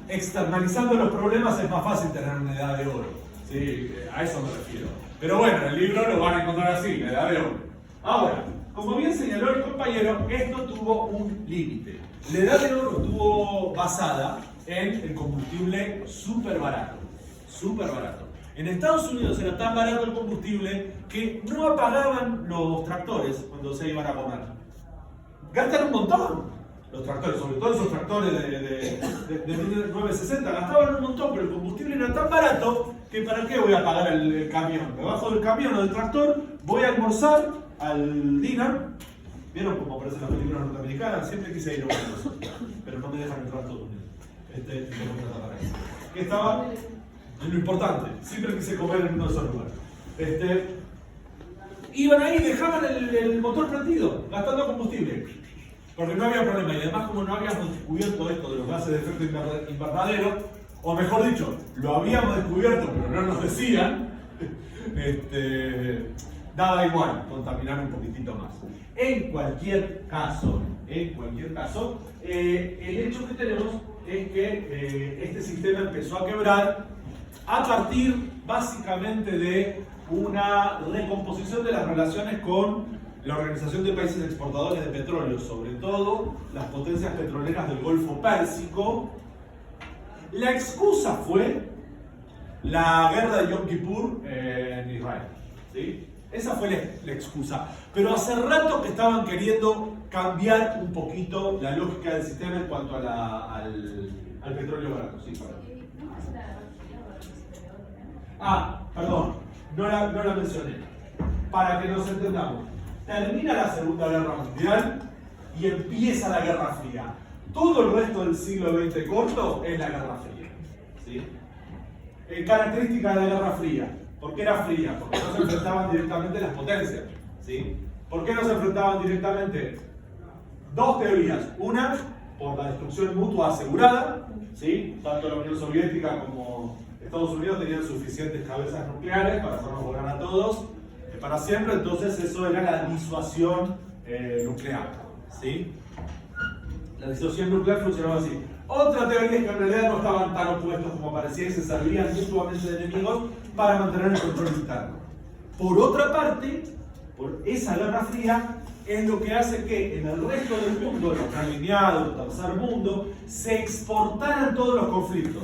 externalizando los problemas es más fácil tener una edad de oro. ¿Sí? A eso me refiero. Pero bueno, en el libro lo van a encontrar así, la edad de oro. Ahora, como bien señaló el compañero, esto tuvo un límite. La edad de oro estuvo basada en el combustible súper barato. Súper barato. En Estados Unidos era tan barato el combustible que no apagaban los tractores cuando se iban a comer. Gastan un montón. Los tractores, sobre todo esos tractores de 1960, gastaban un montón, pero el combustible era tan barato que ¿para qué voy a pagar el camión? Me bajo del camión o del tractor, voy a almorzar al dinner. ¿Vieron cómo aparecen las películas norteamericanas? Siempre quise ir a uno, pero no me dejan entrar a Estados Unidos. Que estaba en lo importante, siempre quise comer en uno de esos lugares. Iban ahí y dejaban el motor prendido, gastando combustible. Porque no había problema, y además como no habíamos descubierto esto de los gases de efecto invernadero, o mejor dicho, lo habíamos descubierto pero no nos decían, daba igual contaminar un poquitito más. En cualquier caso, el hecho que tenemos es que este sistema empezó a quebrar a partir básicamente de una recomposición de las relaciones con la Organización de Países Exportadores de Petróleo, sobre todo las potencias petroleras del Golfo Pérsico. La excusa fue la guerra de Yom Kippur en Israel. ¿Sí? Esa fue la excusa. Pero hace rato que estaban queriendo cambiar un poquito la lógica del sistema en cuanto a al petróleo barato. Sí, perdón, no la mencioné. Para que nos entendamos. Termina la Segunda Guerra Mundial y empieza la Guerra Fría. Todo el resto del siglo XX corto es la Guerra Fría. ¿Sí? Característica de la Guerra Fría. ¿Por qué era fría? Porque no se enfrentaban directamente las potencias. ¿Sí? ¿Por qué no se enfrentaban directamente? Dos teorías. Una, por la destrucción mutua asegurada. ¿Sí? Tanto la Unión Soviética como Estados Unidos tenían suficientes cabezas nucleares para hacernos volar a todos para siempre, entonces eso era la disuasión nuclear. ¿Sí? La disociación nuclear funcionaba así. Otra teoría es que en realidad no estaban tan opuestos como parecía y se servían mutuamente de enemigos para mantener el control interno. Por otra parte, por esa Guerra Fría es lo que hace que en el resto del mundo, los alineados, el tercer mundo, se exportaran todos los conflictos.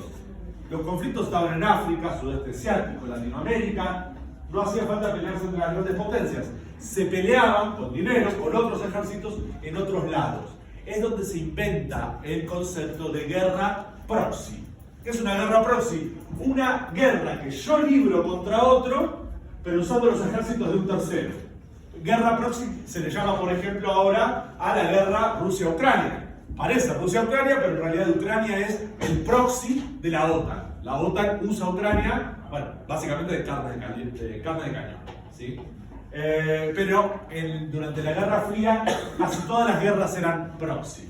Los conflictos estaban en África, Sudeste Asiático, Latinoamérica. No hacía falta pelearse entre las grandes potencias. Se peleaban con dinero, con otros ejércitos en otros lados. Es donde se inventa el concepto de guerra proxy. ¿Qué es una guerra proxy? Una guerra que yo libro contra otro, pero usando los ejércitos de un tercero. Guerra proxy se le llama, por ejemplo, ahora a la guerra Rusia-Ucrania. Parece Rusia-Ucrania, pero en realidad Ucrania es el proxy de la OTAN. La OTAN usa Ucrania, bueno, básicamente de carne de cañón, ¿sí? Pero durante la Guerra Fría casi todas las guerras eran proxy,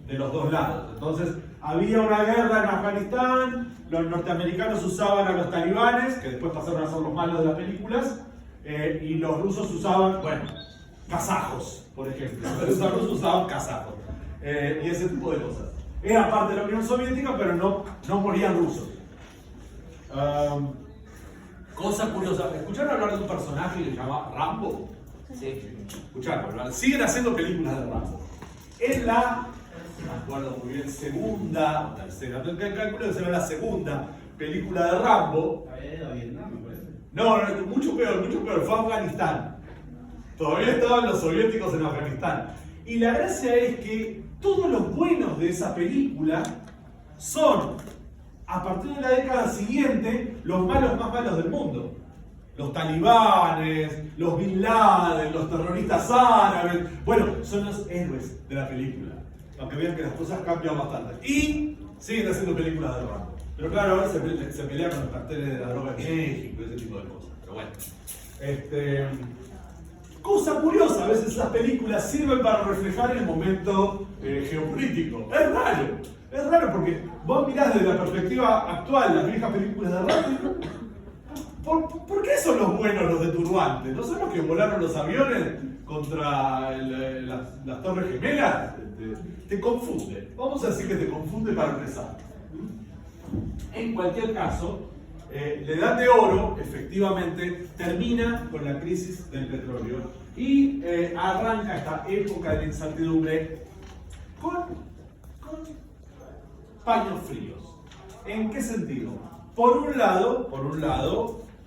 de los dos lados. Entonces había una guerra en Afganistán, los norteamericanos usaban a los talibanes, que después pasaron a ser los malos de las películas, y los rusos usaban, bueno, kazajos, por ejemplo. Los rusos usaban kazajos, y ese tipo de cosas. Era parte de la Unión Soviética, pero no morían rusos. Cosa curiosa, ¿escucharon hablar de un personaje que se llama Rambo? Sí. ¿Escucharon hablar? Siguen haciendo películas de Rambo. Es no me acuerdo muy bien, segunda o tercera, calculo que será la segunda película de Rambo. No, mucho peor, fue Afganistán. Todavía estaban los soviéticos en Afganistán. Y la gracia es que todos los buenos de esa película son, a partir de la década siguiente, los malos más malos del mundo. Los talibanes, los Bin Laden, los terroristas árabes. Bueno, son los héroes de la película. Aunque vean que las cosas cambian bastante. Y siguen haciendo películas de Rambo. Pero claro, ahora se pelean con los carteles de la droga en México y ese tipo de cosas. Pero bueno. Cosa curiosa, a veces las películas sirven para reflejar el momento geopolítico. Es raro porque vos mirás desde la perspectiva actual las viejas películas de rápido. ¿Por qué son los buenos los de turbante? ¿No son los que volaron los aviones contra las Torres Gemelas? Te confunde. Vamos a decir que te confunde para empezar. En cualquier caso, la edad de oro efectivamente termina con la crisis del petróleo y arranca esta época de la incertidumbre con paños fríos. ¿En qué sentido? Por un lado,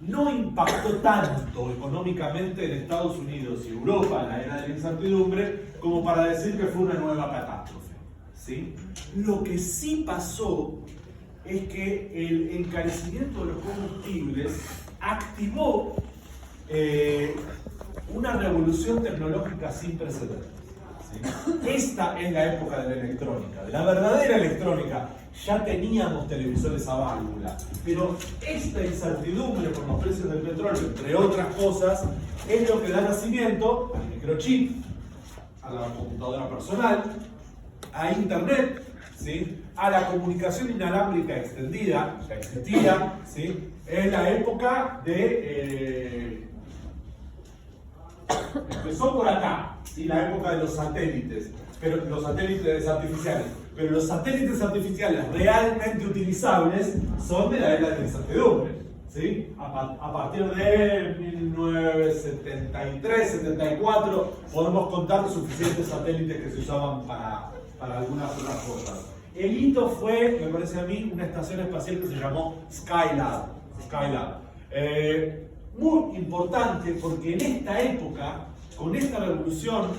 no impactó tanto económicamente en Estados Unidos y Europa la era de la incertidumbre como para decir que fue una nueva catástrofe, ¿sí? Lo que sí pasó es que el encarecimiento de los combustibles activó una revolución tecnológica sin precedentes, ¿sí? Esta es la época de la electrónica, de la verdadera electrónica. Ya teníamos televisores a válvula, pero esta incertidumbre por los precios del petróleo, entre otras cosas, es lo que da nacimiento al microchip, a la computadora personal, a internet, ¿sí? A la comunicación inalámbrica extendida, ya existía, ¿sí? Es la época de... empezó por acá, ¿sí? La época de los satélites, pero los satélites artificiales. Pero los satélites artificiales realmente utilizables son de la era de la incertidumbre, ¿sí? A partir de 1973, 74, podemos contar suficientes satélites que se usaban para algunas otras cosas. El hito fue, me parece a mí, una estación espacial que se llamó Skylab. Muy importante porque en esta época, con esta revolución,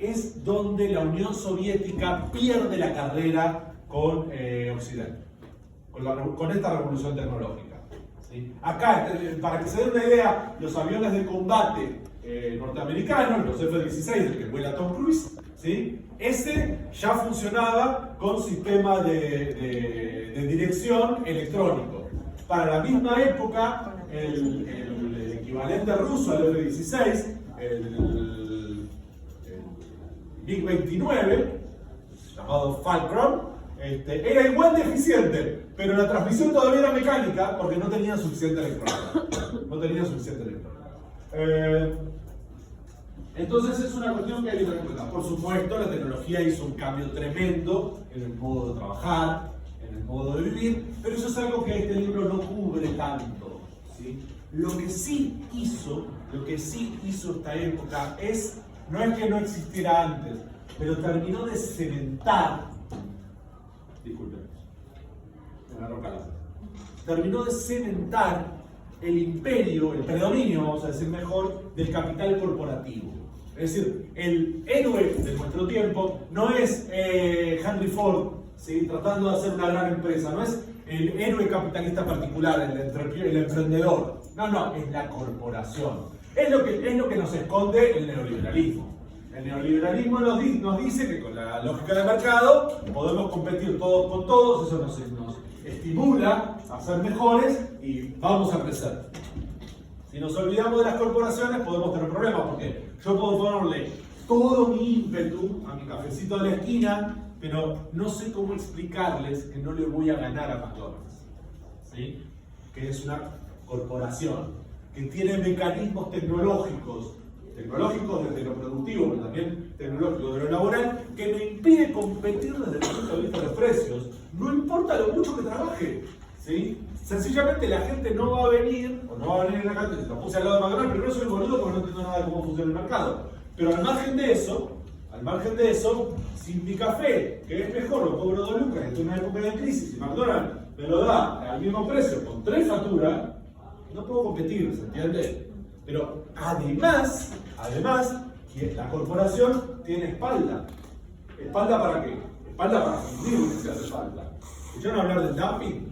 es donde la Unión Soviética pierde la carrera con Occidente, con esta revolución tecnológica, ¿sí? Acá, para que se den una idea, los aviones de combate norteamericanos, los F-16, el que vuela Tom Cruise, ¿sí? Ese ya funcionaba con sistema de dirección electrónico. Para la misma época, el equivalente ruso al F-16, el MiG-29, llamado Falcon, era igual de eficiente, pero la transmisión todavía era mecánica porque no tenía suficiente electrónica. Entonces es una cuestión que hay que tener en cuenta. Por supuesto, la tecnología hizo un cambio tremendo en el modo de trabajar, en el modo de vivir, pero eso es algo que este libro no cubre tanto, ¿sí? Lo que sí hizo esta época no es que no existiera antes, pero terminó de cementar, disculpen, me agarró calor, terminó de cementar el imperio, el predominio, vamos a decir mejor, del capital corporativo. Es decir, el héroe de nuestro tiempo no es Henry Ford, ¿sí? Tratando de hacer una gran empresa, no es el héroe capitalista particular, el emprendedor, no, es la corporación. Es lo que nos esconde el neoliberalismo. El neoliberalismo nos dice que con la lógica de mercado podemos competir todos con todos, eso nos estimula a ser mejores y vamos a crecer. Si nos olvidamos de las corporaciones podemos tener problemas porque yo puedo ponerle todo mi ímpetu a mi cafecito de la esquina, pero no sé cómo explicarles que no le voy a ganar a McDonald's, ¿sí? Que es una corporación que tiene mecanismos tecnológicos desde lo productivo, pero también tecnológicos de lo laboral, que me impide competir desde el punto de vista de los precios, no importa lo mucho que trabaje, ¿sí? Sencillamente la gente no va a venir en la calle, lo puse al lado de McDonald's, pero no soy boludo porque no entiendo nada de cómo funciona el mercado. Pero al margen de eso, si mi café, que es mejor, lo cobro 2 lucas, estoy en una época de crisis, y McDonald's me lo da al mismo precio con 3 facturas, no puedo competir, ¿se entiende? Pero además, que la corporación tiene espalda. ¿Espalda para qué? Espalda para fundir lo que se hace falta. ¿Escucharon hablar del dumping?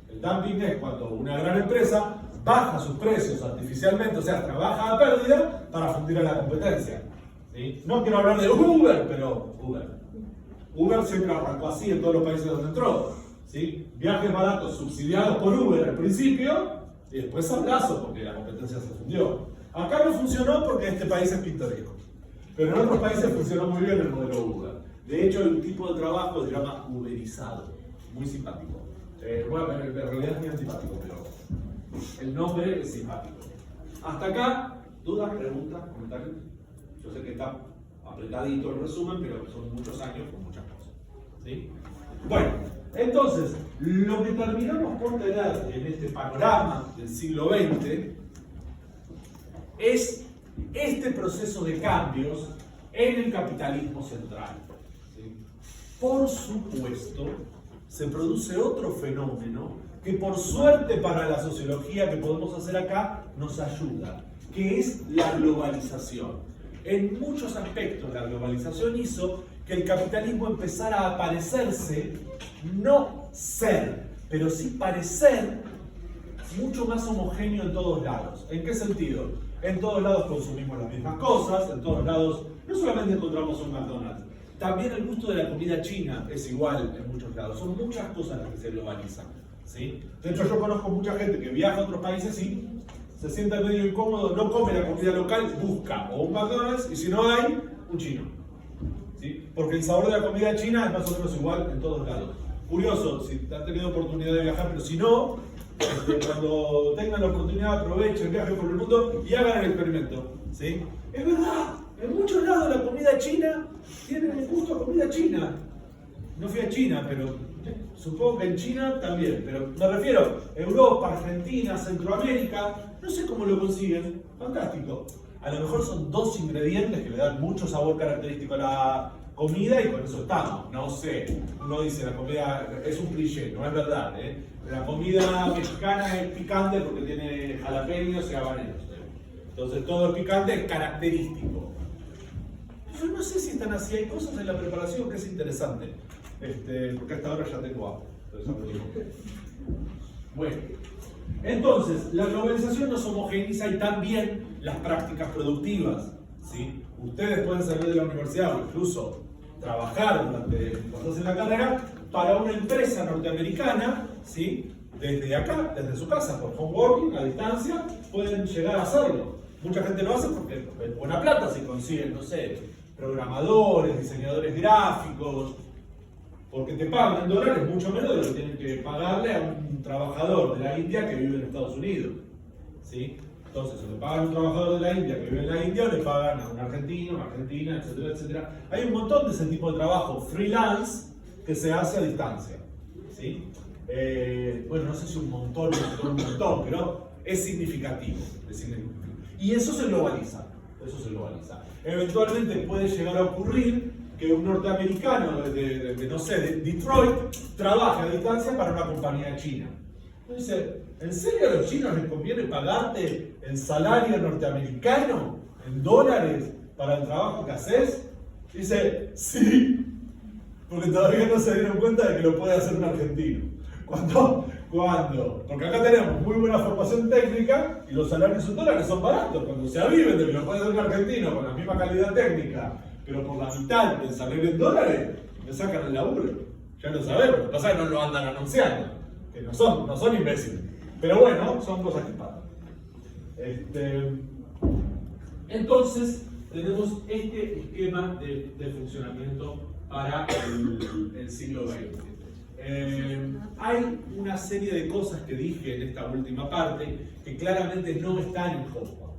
El dumping es cuando una gran empresa baja sus precios artificialmente, o sea, trabaja a pérdida para fundir a la competencia, ¿sí? No quiero hablar de Uber, pero Uber siempre arrancó así en todos los países donde entró, ¿sí? Viajes baratos subsidiados por Uber al principio y después abrazo porque la competencia se fundió. Acá no funcionó porque este país es pintoresco. Pero en otros países funcionó muy bien el modelo Uber. De hecho, el tipo de trabajo se llama uberizado. Muy simpático. Bueno, en realidad es muy antipático, pero el nombre es simpático. Hasta acá, ¿dudas, preguntas, comentarios? Yo sé que está apretadito el resumen, pero son muchos años con muchas cosas. ¿Sí? Bueno, entonces, lo que terminamos por tener en este panorama del siglo XX es este proceso de cambios en el capitalismo central. ¿Sí? Por supuesto, se produce otro fenómeno que por suerte para la sociología que podemos hacer acá nos ayuda, que es la globalización. En muchos aspectos la globalización hizo que el capitalismo empezara a parecerse, no ser, pero sí parecer mucho más homogéneo en todos lados. ¿En qué sentido? En todos lados consumimos las mismas cosas, en todos lados no solamente encontramos un McDonald's, también el gusto de la comida china es igual en muchos lados. Son muchas cosas las que se globalizan. ¿Sí? De hecho, yo conozco mucha gente que viaja a otros países y se sienta medio incómodo, no come la comida local, busca o un McDonald's y si no hay, un chino. ¿Sí? Porque el sabor de la comida china es más o menos igual en todos lados. Curioso, si han tenido oportunidad de viajar, pero si no, cuando tengan la oportunidad aprovechen, viajen por el mundo y hagan el experimento. ¿Sí? Es verdad, en muchos lados la comida china tiene un gusto a comida china. No fui a China, pero supongo que en China también. Pero me refiero a Europa, Argentina, Centroamérica, no sé cómo lo consiguen. Fantástico. A lo mejor son dos ingredientes que le dan mucho sabor característico a la comida y con eso estamos. No sé. Uno dice la comida es un cliché, no es verdad. La comida mexicana es picante porque tiene jalapeños y habaneros. Entonces todo el picante es característico. Yo no sé si están así, hay cosas en la preparación que es interesante. Porque hasta ahora ya tengo agua. Bueno, entonces, la globalización nos homogeneiza y también las prácticas productivas. ¿Sí? Ustedes pueden salir de la universidad o incluso trabajar cuando hacen la carrera para una empresa norteamericana, ¿sí? Desde acá, desde su casa, por home working, a distancia, pueden llegar a hacerlo. Mucha gente lo hace porque es buena plata si consiguen, no sé, programadores, diseñadores gráficos, porque te pagan en dólares mucho menos de lo que tienen que pagarle a un trabajador de la India que vive en Estados Unidos. ¿Sí? Entonces, o le pagan a un trabajador de la India que vive en la India, o le pagan a un argentino, una argentina, etcétera, etcétera. Hay un montón de ese tipo de trabajo freelance que se hace a distancia. ¿Sí? Bueno, no sé si un montón, pero es significativo. Y eso se globaliza. Eventualmente puede llegar a ocurrir que un norteamericano no sé, de Detroit trabaje a distancia para una compañía china. Dice, ¿en serio a los chinos les conviene pagarte el salario norteamericano en dólares para el trabajo que haces? Dice, sí, porque todavía no se dieron cuenta de que lo puede hacer un argentino. ¿Cuándo? Porque acá tenemos muy buena formación técnica y los salarios en dólares son baratos. Cuando se aviven de que lo puede hacer un argentino con la misma calidad técnica, pero por la mitad del salario en dólares, me sacan el laburo. Ya lo sabemos, lo que pasa es que no lo andan anunciando, que no son imbéciles. Pero bueno, son cosas que pasan. Entonces, tenemos este esquema de funcionamiento para el siglo XX. Hay una serie de cosas que dije en esta última parte que claramente no están en Hobsbawm.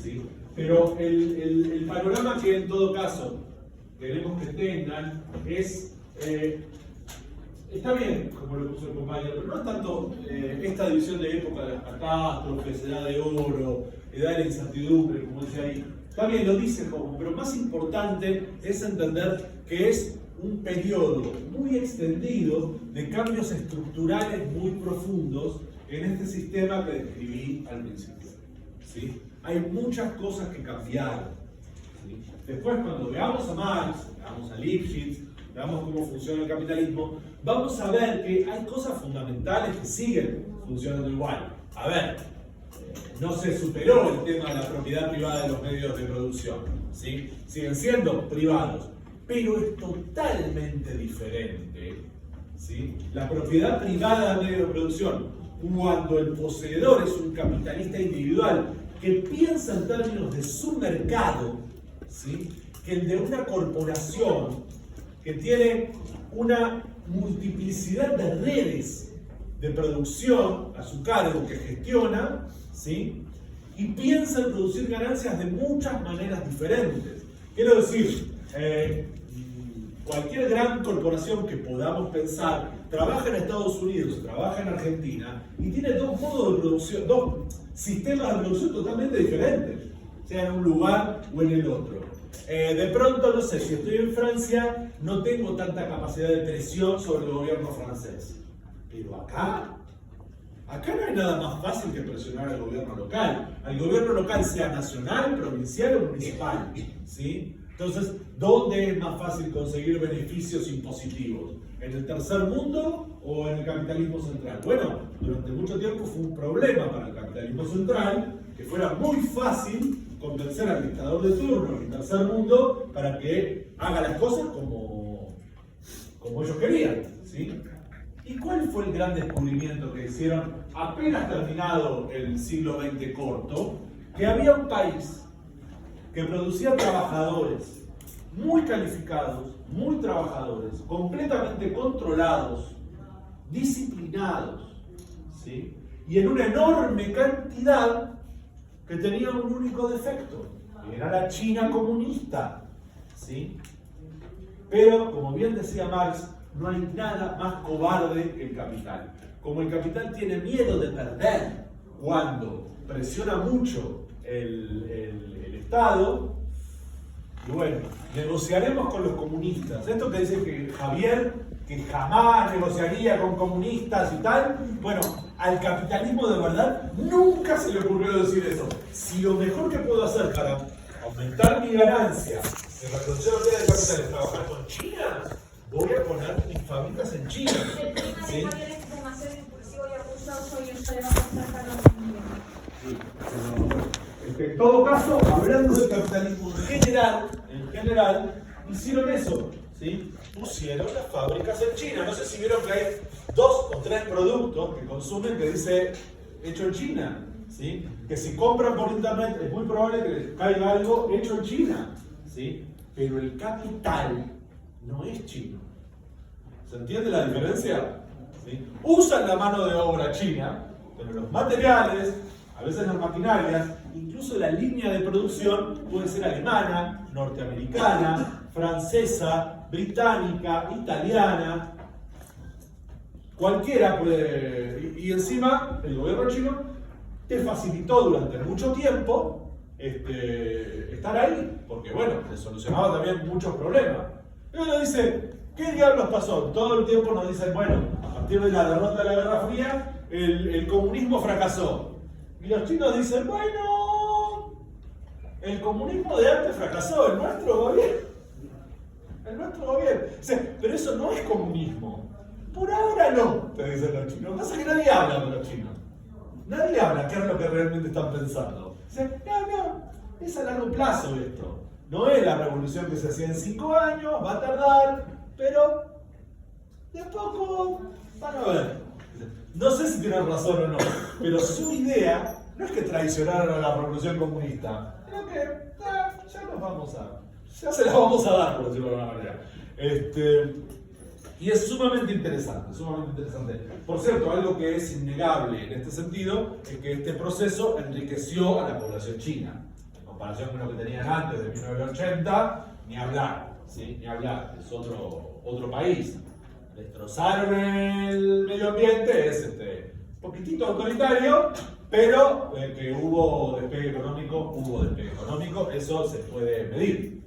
¿Sí? Pero el panorama que en todo caso queremos que tengan es, está bien, como lo puso el compañero, pero no es tanto esta división de época de las catástrofes, edad de oro, edad de la incertidumbre, como dice ahí. Está bien, lo dice Hobsbawm, pero más importante es entender que es un periodo muy extendido de cambios estructurales muy profundos en este sistema que describí al principio. ¿Sí? Hay muchas cosas que cambiaron. ¿Sí? Después, cuando veamos a Marx, veamos a Lipschitz, veamos cómo funciona el capitalismo, vamos a ver que hay cosas fundamentales que siguen funcionando igual. A ver, no se superó el tema de la propiedad privada de los medios de producción. ¿Sí? Siguen siendo privados, pero es totalmente diferente. ¿Sí? La propiedad privada de medios de producción cuando el poseedor es un capitalista individual que piensa en términos de su mercado, ¿sí?, que el de una corporación que tiene una multiplicidad de redes de producción a su cargo que gestiona, ¿sí?, y piensa en producir ganancias de muchas maneras diferentes. Quiero decir, cualquier gran corporación que podamos pensar trabaja en Estados Unidos, trabaja en Argentina y tiene dos modos de producción, dos sistemas de producción totalmente diferentes, sea en un lugar o en el otro. De pronto, no sé, si estoy en Francia, no tengo tanta capacidad de presión sobre el gobierno francés. Pero acá no hay nada más fácil que presionar al gobierno local, sea nacional, provincial o municipal, ¿sí? Entonces, ¿dónde es más fácil conseguir beneficios impositivos? ¿En el tercer mundo o en el capitalismo central? Bueno, durante mucho tiempo fue un problema para el capitalismo central que fuera muy fácil convencer al dictador de turno en el tercer mundo para que haga las cosas como ellos querían, ¿sí? ¿Y cuál fue el gran descubrimiento que hicieron apenas terminado el siglo XX corto? Que había un país que producía trabajadores muy calificados, muy trabajadores, completamente controlados, disciplinados, ¿sí?, y en una enorme cantidad que tenía un único defecto, que era la China comunista, ¿sí? Pero, como bien decía Marx, no hay nada más cobarde que el capital. Como el capital tiene miedo de perder cuando presiona mucho el Estado, y bueno, negociaremos con los comunistas. Esto que dice que Javier, que jamás negociaría con comunistas y tal, bueno, al capitalismo de verdad nunca se le ocurrió decir eso. Si lo mejor que puedo hacer para aumentar mi ganancia en la producción de capital es trabajar con China, voy a poner mis fábricas en China. El tema ¿sí? de Javier es demasiado impulsivo y abusoso y eso le va a costar caro a la familia. Sí, pero, en todo caso, hablando del capitalismo en general, hicieron eso, ¿sí? Pusieron las fábricas en China. No sé si vieron que hay 2 o 3 productos que consumen que dice hecho en China, ¿sí? Que si compran por internet es muy probable que les caiga algo hecho en China, ¿sí? Pero el capital no es chino. ¿Se entiende la diferencia? ¿Sí? Usan la mano de obra china, pero los materiales, a veces las maquinarias, incluso la línea de producción puede ser alemana, norteamericana, francesa, británica, italiana, cualquiera puede. Y encima el gobierno chino te facilitó durante mucho tiempo estar ahí, porque bueno, le solucionaba también muchos problemas. Y uno dice, ¿qué diablos pasó? Todo el tiempo nos dicen, bueno, a partir de la derrota de la Guerra Fría, el comunismo fracasó. Y los chinos dicen, bueno, el comunismo de antes fracasó, el nuestro va bien. El nuestro va bien. O sea, pero eso no es comunismo. Por ahora no, te dicen los chinos. Lo que pasa es que nadie habla con los chinos. Nadie habla qué es lo que realmente están pensando. O sea, no, es a largo plazo esto. No es la revolución que se hacía en 5 años, va a tardar, pero de a poco van a ver. No sé si tienen razón o no, pero su idea no es que traicionaron a la revolución comunista, sino que ya se la vamos a dar, por decirlo de alguna manera. Y es sumamente interesante, sumamente interesante. Por cierto, algo que es innegable en este sentido es que este proceso enriqueció a la población china. En comparación con lo que tenían antes de 1980, ni hablar, ¿sí? Ni hablar, es otro país. Destrozaron el medio ambiente, es poquitito autoritario, pero que hubo despegue económico, eso se puede medir.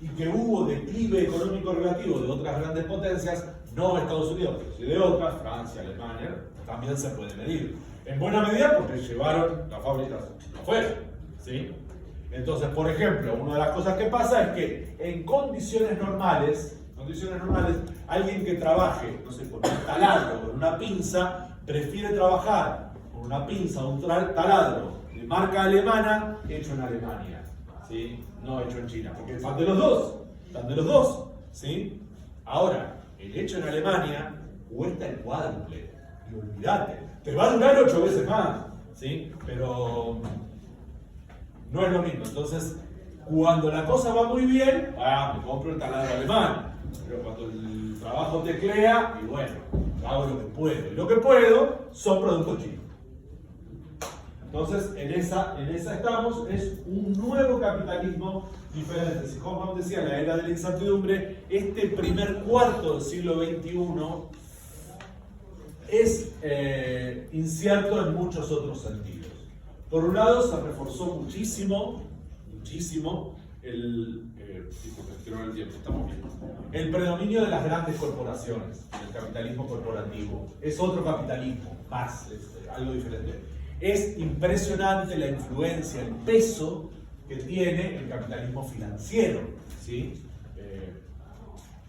Y que hubo declive económico relativo de otras grandes potencias, no Estados Unidos, pero sí de otras, Francia, Alemania, también se puede medir. En buena medida porque llevaron las fábricas afuera, ¿sí? Entonces, por ejemplo, una de las cosas que pasa es que en condiciones normales, alguien que trabaje, no sé, con un taladro, con una pinza, prefiere trabajar con una pinza o un taladro de marca alemana hecho en Alemania, ¿sí? No hecho en China, porque están de los dos, ¿sí? Ahora, el hecho en Alemania cuesta el cuádruple, y olvídate, te va a durar 8 veces más, ¿sí? Pero no es lo mismo. Entonces, cuando la cosa va muy bien, me compro el taladro alemán. Pero cuando el trabajo teclea, y bueno, hago lo que puedo. Y lo que puedo son productos chinos. Entonces, en esa estamos, es un nuevo capitalismo diferente. Si Hoffman decía la era de la incertidumbre, este primer cuarto del siglo XXI es incierto en muchos otros sentidos. Por un lado, se reforzó muchísimo el predominio de las grandes corporaciones, el capitalismo corporativo. Es otro capitalismo, más, es algo diferente. Es impresionante la influencia, el peso que tiene el capitalismo financiero, ¿sí?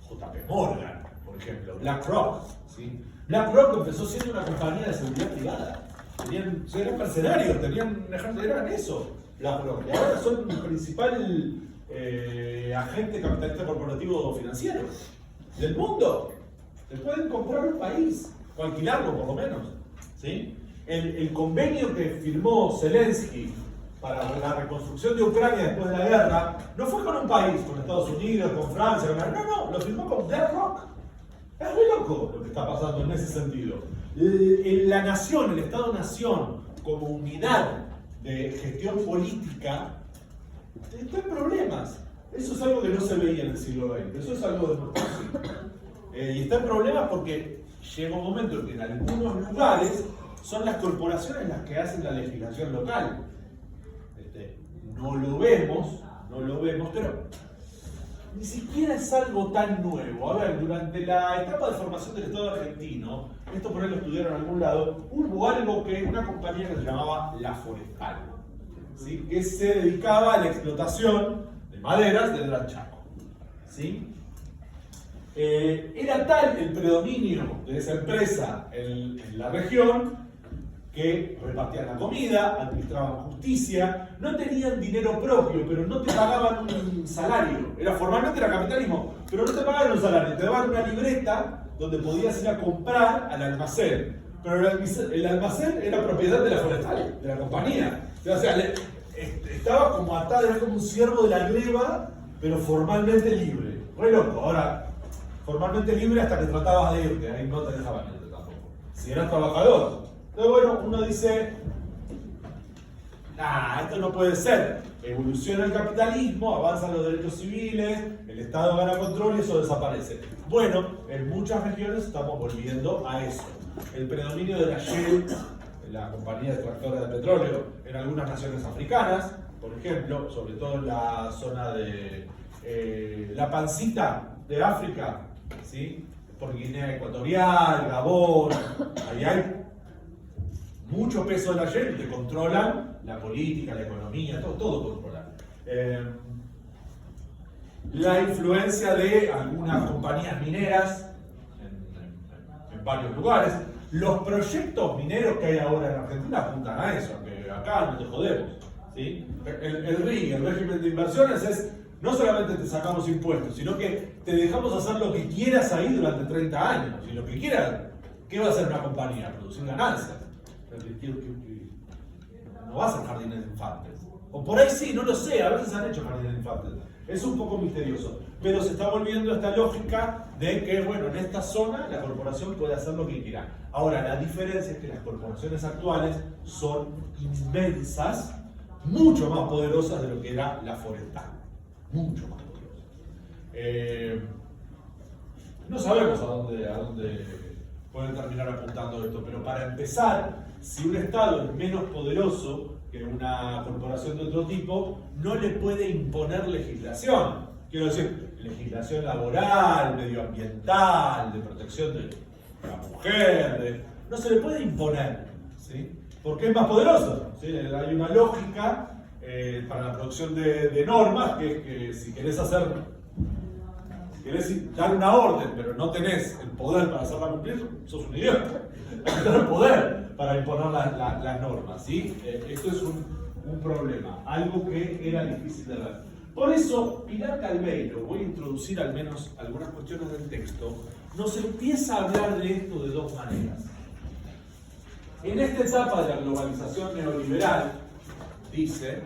JP Morgan, por ejemplo, BlackRock, ¿sí? BlackRock empezó siendo una compañía de seguridad privada. Eran mercenarios, eran eso, BlackRock. Y ahora son el principal agente capitalista corporativo financiero del mundo. Te pueden comprar un país, o alquilarlo por lo menos, ¿sí? El convenio que firmó Zelensky para la reconstrucción de Ucrania después de la guerra no fue con un país, con Estados Unidos, con Francia, no, lo firmó con BlackRock. Es muy loco lo que está pasando en ese sentido. La nación, el Estado-nación, como unidad de gestión política, está en problemas. Eso es algo que no se veía en el siglo XX, eso es algo de nuestro siglo. Y está en problemas porque llega un momento en que en algunos lugares son las corporaciones las que hacen la legislación local. No lo vemos, pero ni siquiera es algo tan nuevo. A ver, durante la etapa de formación del Estado argentino, esto por ahí lo estudiaron en algún lado, hubo una compañía que se llamaba La Forestal, ¿sí? Que se dedicaba a la explotación de maderas del Gran Chaco, ¿sí? Era tal el predominio de esa empresa en la región que repartían la comida, administraban justicia, no tenían dinero propio, pero no te pagaban un salario. Formalmente era capitalismo, pero no te pagaban un salario, te daban una libreta donde podías ir a comprar al almacén. Pero el almacén era propiedad de la Forestal, de la compañía. O sea, estaba como atado, era como un siervo de la gleba, pero formalmente libre. Re loco. Ahora, formalmente libre hasta que tratabas de irte, ahí no te dejaban irte tampoco. Si eras trabajador. Entonces, bueno, uno dice, esto no puede ser. Evoluciona el capitalismo, avanzan los derechos civiles, el Estado gana control y eso desaparece. Bueno, en muchas regiones estamos volviendo a eso. El predominio de la Shell, la compañía extractora de petróleo, en algunas naciones africanas, por ejemplo, sobre todo en la zona de la pancita de África, ¿sí? Por Guinea Ecuatorial, Gabón, ahí hay mucho peso de la Shell, que controlan la política, la economía, todo controlan. La influencia de algunas compañías mineras en varios lugares. Los proyectos mineros que hay ahora en Argentina apuntan a eso, que acá no te jodemos, ¿sí? El RIG, el régimen de inversiones, es no solamente te sacamos impuestos, sino que te dejamos hacer lo que quieras ahí durante 30 años. Y lo que quieras, ¿qué va a hacer una compañía? Producir ganancias. No va a ser jardines de infantes. O por ahí sí, no lo sé, a veces han hecho jardines de infantes. Es un poco misterioso. Pero se está volviendo esta lógica de que, bueno, en esta zona la corporación puede hacer lo que quiera. Ahora, la diferencia es que las corporaciones actuales son inmensas, mucho más poderosas de lo que era la Forestal. Mucho más poderosas. No sabemos a dónde pueden terminar apuntando esto, pero para empezar, si un Estado es menos poderoso que una corporación de otro tipo, no le puede imponer legislación. Quiero decir, legislación laboral, medioambiental, de protección de la mujer, no se le puede imponer, ¿sí? Porque es más poderoso, ¿sí? Hay una lógica para la producción de normas que si querés dar una orden, pero no tenés el poder para hacerla cumplir, sos un idiota. Hay que tener el poder para imponer las normas, ¿sí? Esto es un problema, algo que era difícil de ver. Por eso, Pilar Calveiro, voy a introducir al menos algunas cuestiones del texto, nos empieza a hablar de esto de dos maneras. En esta etapa de la globalización neoliberal, dice,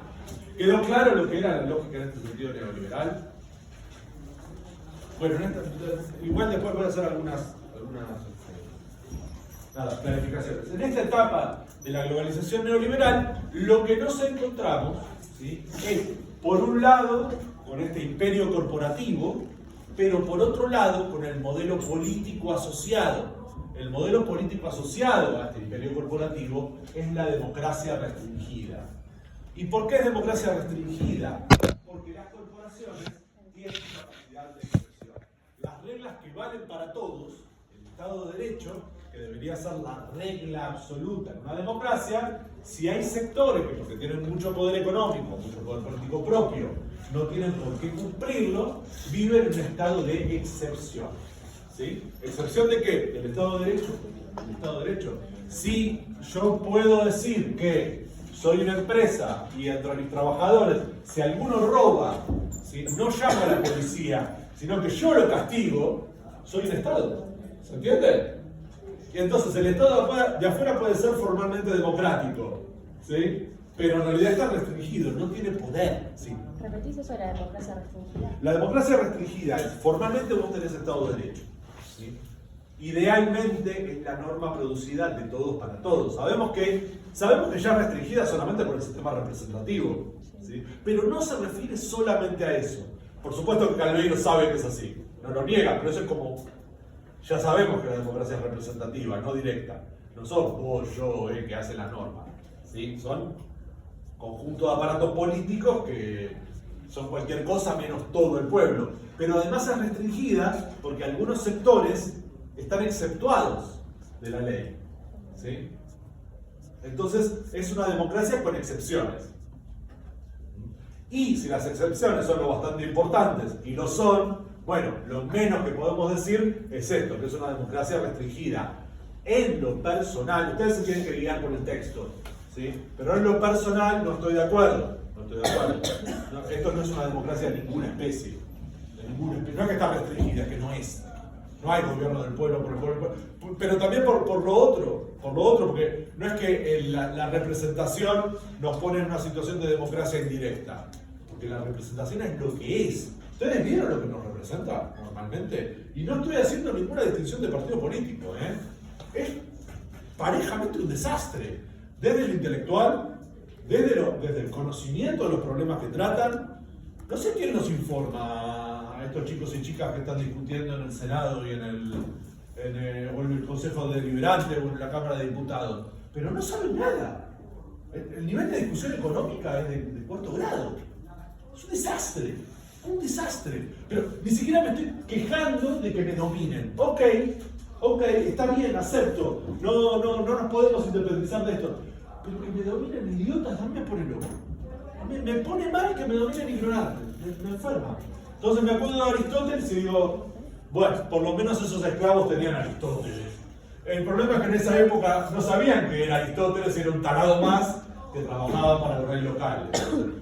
¿quedó claro lo que era la lógica en este sentido neoliberal? Bueno, igual después voy a hacer algunas clarificaciones. En esta etapa de la globalización neoliberal, lo que nos encontramos, ¿sí?, es, por un lado, con este imperio corporativo, pero por otro lado, con el modelo político asociado. El modelo político asociado a este imperio corporativo es la democracia restringida. ¿Y por qué es democracia restringida? Porque las corporaciones tienen capacidad de expresión. Las reglas que valen para todos, el Estado de Derecho, que debería ser la regla absoluta en una democracia, si hay sectores que porque tienen mucho poder económico, mucho poder político propio, no tienen por qué cumplirlo, viven en un estado de excepción. ¿Sí? ¿Excepción de qué? Del Estado de Derecho. El Estado de Derecho. Si yo puedo decir que soy una empresa y entre mis trabajadores, si alguno roba, ¿sí?, no llamo a la policía, sino que yo lo castigo, soy un Estado. ¿Se entiende? Y entonces el Estado de afuera puede ser formalmente democrático, ¿sí?, pero en realidad está restringido, no tiene poder. ¿Sí? ¿Repetís eso de la democracia restringida? La democracia restringida es, formalmente vos tenés Estado de Derecho. ¿Sí? Idealmente es la norma producida de todos para todos. Sabemos que ya es restringida solamente por el sistema representativo, ¿sí?, pero no se refiere solamente a eso. Por supuesto que Calveiro sabe que es así, no lo niega, pero eso es como, ya sabemos que la democracia es representativa, no directa. No son vos, yo, que hacen las normas, ¿sí? Son conjunto de aparatos políticos que son cualquier cosa menos todo el pueblo. Pero además es restringida porque algunos sectores están exceptuados de la ley, ¿sí? Entonces es una democracia con excepciones. Y si las excepciones son lo bastante importantes, y lo son, bueno, lo menos que podemos decir es esto, que es una democracia restringida. En lo personal, ustedes se tienen que guiar por el texto, ¿sí? Pero en lo personal no estoy de acuerdo. No, esto no es una democracia de ninguna especie. No es que está restringida, es que no es. No hay gobierno del pueblo por el pueblo. Pero también por lo otro, porque no es que la representación nos pone en una situación de democracia indirecta. Porque la representación es lo que es. ¿Ustedes vieron lo que nos representa normalmente? Y no estoy haciendo ninguna distinción de partido político, ¿eh? Es parejamente un desastre. Desde el intelectual, desde el conocimiento de los problemas que tratan. No sé quién nos informa a estos chicos y chicas que están discutiendo en el Senado y en el Consejo Deliberante o en la Cámara de Diputados, pero no saben nada. El nivel de discusión económica es de cuarto grado. Es un desastre. Pero ni siquiera me estoy quejando de que me dominen. Ok, está bien, acepto. No nos podemos independizar de esto. Pero que me dominen idiotas también me pone loco. Me pone mal que me dominen ignorantes. Me enferma. Entonces me acuerdo de Aristóteles y digo, bueno, por lo menos esos esclavos tenían Aristóteles. El problema es que en esa época no sabían que era Aristóteles, era un tarado más que trabajaba para el rey local.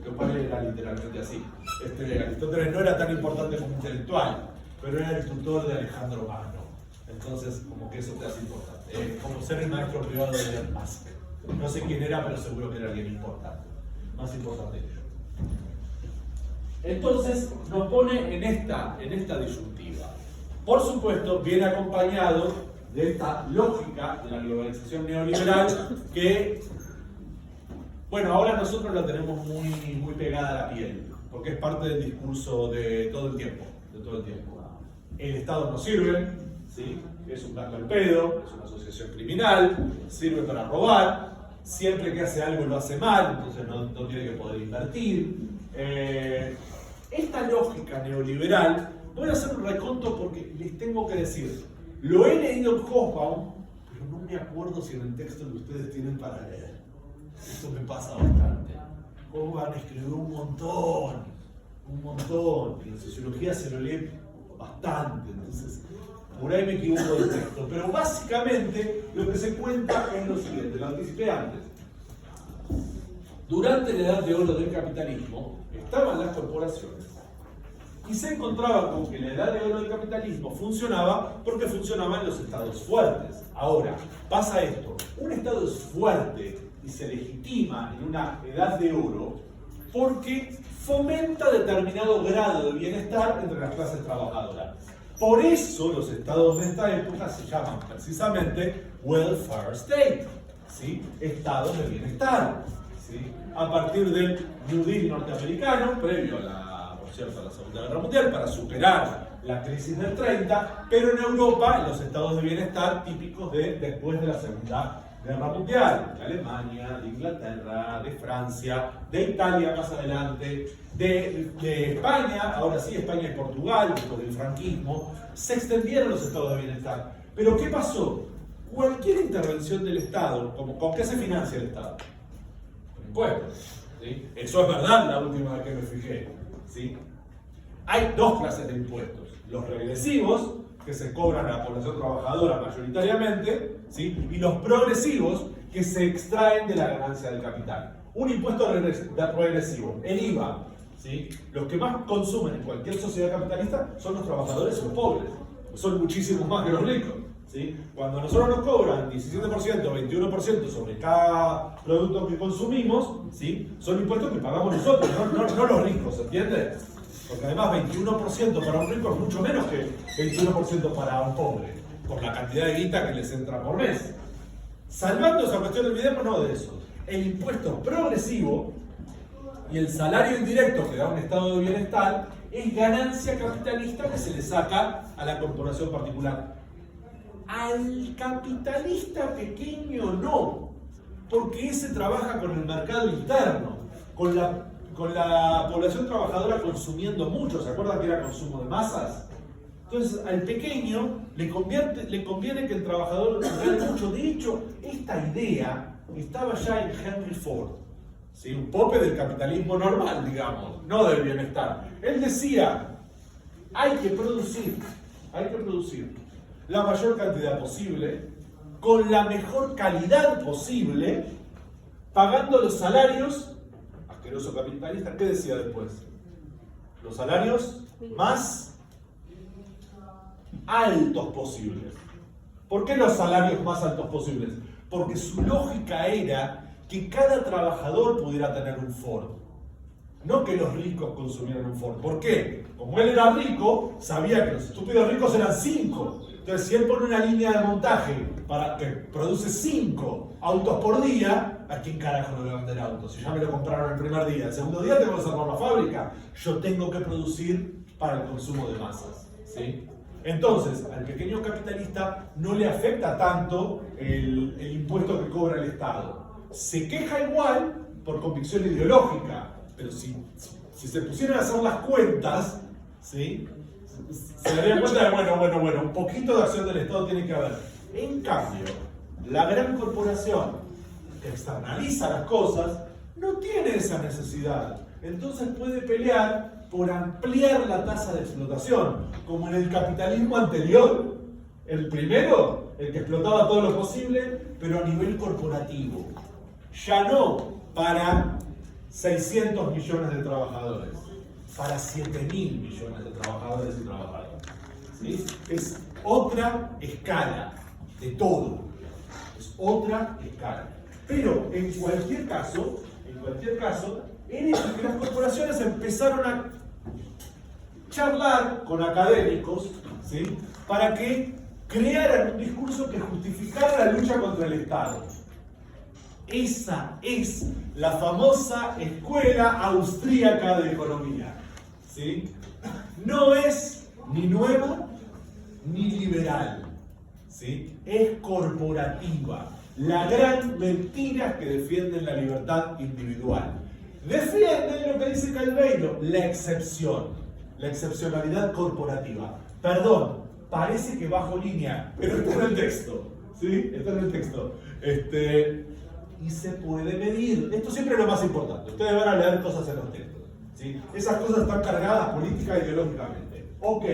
Lo cual era literalmente así. Aristóteles no era tan importante como intelectual, pero era el tutor de Alejandro Magno. Entonces, como que eso te hace importante. Como ser el maestro privado de Elon Musk. No sé quién era, pero seguro que era alguien importante. Más importante que yo. Entonces, nos pone en esta disyuntiva. Por supuesto, viene acompañado de esta lógica de la globalización neoliberal que, bueno, ahora nosotros la tenemos muy pegada a la piel, porque es parte del discurso de todo el tiempo. El Estado no sirve, ¿sí? Es un gasto al pedo, es una asociación criminal, sirve para robar, siempre que hace algo lo hace mal, entonces no tiene que poder invertir. Esta lógica neoliberal, voy a hacer un reconto porque les tengo que decir, lo he leído en Hobsbawm, pero no me acuerdo si en el texto que ustedes tienen para leer. Esto me pasa bastante. Hobsbawm escribió un montón, y en sociología se lo lee bastante, entonces por ahí me equivoco del texto. Pero básicamente lo que se cuenta es lo siguiente, lo anticipé antes. Durante la edad de oro del capitalismo estaban las corporaciones Y se encontraba con que la edad de oro del capitalismo funcionaba porque funcionaban los estados fuertes. Ahora, pasa esto, un estado es fuerte y se legitima en una edad de oro porque fomenta determinado grado de bienestar entre las clases trabajadoras. Por eso los estados de esta época se llaman precisamente welfare state, ¿sí? Estados de bienestar, ¿sí? A partir del New Deal norteamericano, previo a por cierto, a la Segunda Guerra Mundial, para superar la crisis del 30, pero en Europa, los estados de bienestar típicos de después de la Segunda Guerra Mundial, de Alemania, de Inglaterra, de Francia, de Italia más adelante, de España, ahora sí, España y Portugal, después del franquismo, se extendieron los estados de bienestar. Pero ¿qué pasó? Cualquier intervención del Estado, ¿con qué se financia el Estado? Con impuestos, ¿sí? Eso es verdad la última vez que me fijé, ¿sí? Hay dos clases de impuestos, los regresivos, que se cobran a la población trabajadora mayoritariamente, ¿sí? Y los progresivos, que se extraen de la ganancia del capital. Un impuesto regresivo, el IVA, ¿sí? Los que más consumen en cualquier sociedad capitalista son los trabajadores y los pobres, son muchísimos más que los ricos, ¿sí? Cuando nosotros nos cobran 17%, 21% sobre cada producto que consumimos, ¿sí? Son impuestos que pagamos nosotros, no los ricos, ¿entiende? Porque además 21% para un rico es mucho menos que 21% para un pobre, por la cantidad de guita que les entra por mes. Salvando esa cuestión, olvidémonos de eso. El impuesto progresivo y el salario indirecto que da un estado de bienestar es ganancia capitalista que se le saca a la corporación particular. Al capitalista pequeño no, porque ese trabaja con el mercado interno, con la población trabajadora consumiendo mucho. ¿Se acuerdan que era consumo de masas? Entonces al pequeño le conviene que el trabajador gane mucho. De hecho, esta idea estaba ya en Henry Ford, ¿sí? Un pope del capitalismo normal, digamos, no del bienestar. Él decía, hay que producir la mayor cantidad posible, con la mejor calidad posible, pagando los salarios. Asqueroso capitalista, ¿qué decía después? Los salarios más altos posibles. ¿Por qué los salarios más altos posibles? Porque su lógica era que cada trabajador pudiera tener un Ford. No que los ricos consumieran un Ford. ¿Por qué? Como él era rico, sabía que los estúpidos ricos eran 5. Entonces, si él pone una línea de montaje para que produce 5 autos por día, ¿a quién carajo no le va a vender autos? Si ya me lo compraron el primer día, el segundo día tengo que cerrar la fábrica. Yo tengo que producir para el consumo de masas, ¿sí? Entonces, al pequeño capitalista no le afecta tanto el impuesto que cobra el Estado. Se queja igual por convicción ideológica, pero si se pusieran a hacer las cuentas, ¿sí? Se darían cuenta de, bueno, un poquito de acción del Estado tiene que haber. En cambio, la gran corporación que externaliza las cosas no tiene esa necesidad. Entonces puede pelear por ampliar la tasa de explotación, como en el capitalismo anterior. El primero, el que explotaba todo lo posible, pero a nivel corporativo. Ya no para 600 millones de trabajadores, para 7.000 millones de trabajadores y trabajadoras, ¿sí? Es otra escala de todo, es otra escala. Pero en cualquier caso, en eso que las corporaciones empezaron a charlar con académicos, ¿sí? Para que crearan un discurso que justificara la lucha contra el Estado. Esa es la famosa escuela austríaca de economía, ¿sí? No es ni nueva ni liberal, ¿sí? Es corporativa. La gran mentira que defienden la libertad individual. Defienden lo que dice Calveiro, la excepción, la excepcionalidad corporativa. Perdón, parece que bajo línea, pero está en el texto, ¿sí? Está en el texto. Y se puede medir. Esto siempre es lo más importante. Ustedes van a leer cosas en los textos, ¿sí? Esas cosas están cargadas política e ideológicamente. Ok,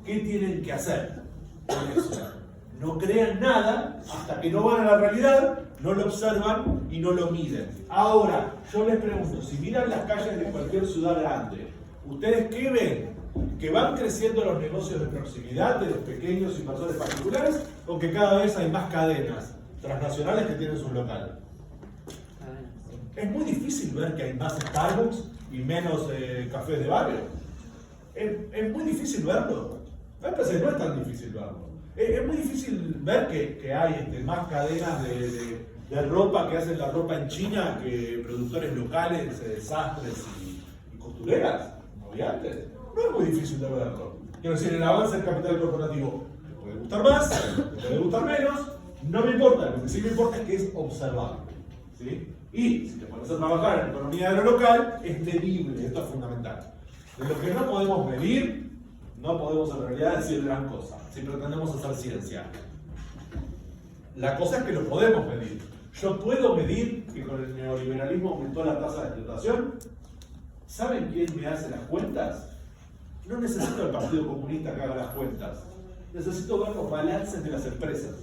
¿qué tienen que hacer con eso? No crean nada hasta que no van a la realidad, no lo observan y no lo miden. Ahora, yo les pregunto, si miran las calles de cualquier ciudad grande, ¿ustedes qué ven? ¿Que van creciendo los negocios de proximidad de los pequeños inversores particulares o que cada vez hay más cadenas transnacionales que tienen sus locales? Es muy difícil ver que hay más Starbucks y menos cafés de barrio. Es muy difícil verlo. Me parece que no es tan difícil verlo. Es muy difícil ver que hay más cadenas de ropa que hacen la ropa en China que productores locales, sastres y costureras, noviantes. No es muy difícil de verlo. Quiero decir, el avance del capital corporativo me puede gustar más, me puede gustar menos, no me importa. Lo que sí me importa es que es observable, ¿sí? Y si te pones a trabajar en economía de lo local, es medible, esto es fundamental. De lo que no podemos medir, no podemos en realidad decir gran cosa, si pretendemos hacer ciencia. La cosa es que lo podemos medir. Yo puedo medir que con el neoliberalismo aumentó la tasa de explotación. ¿Saben quién me hace las cuentas? No necesito al Partido Comunista que haga las cuentas. Necesito ver los balances de las empresas.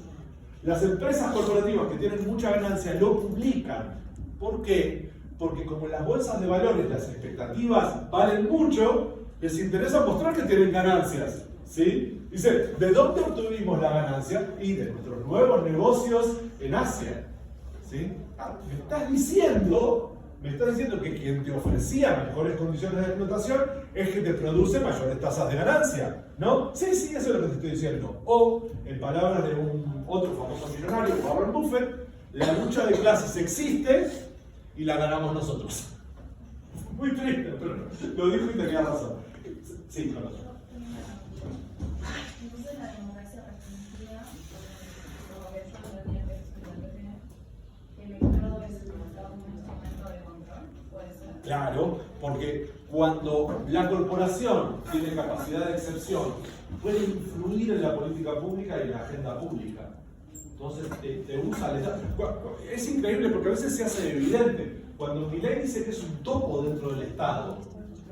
Las empresas corporativas que tienen mucha ganancia lo publican. ¿Por qué? Porque como en las bolsas de valores las expectativas valen mucho, les interesa mostrar que tienen ganancias, ¿sí? Dice, ¿de dónde obtuvimos la ganancia? Y de nuestros nuevos negocios en Asia, ¿sí? Me estás diciendo que quien te ofrecía mejores condiciones de explotación es que te produce mayores tasas de ganancia, ¿no? Sí, eso es lo que te estoy diciendo. O, en palabras de otro famoso millonario, Warren Buffett, la lucha de clases existe y la ganamos nosotros. Muy triste, pero lo dijo y tenía razón. Sí, claro. Entonces la democracia restringida, como que yo lo tenía que explicar, que el Estado es un instrumento de control, puede ser. Claro, porque cuando la corporación tiene capacidad de excepción, puede influir en la política pública y en la agenda pública. Entonces te usa el Estado. Es increíble porque a veces se hace evidente. Cuando Milei dice que es un topo dentro del Estado,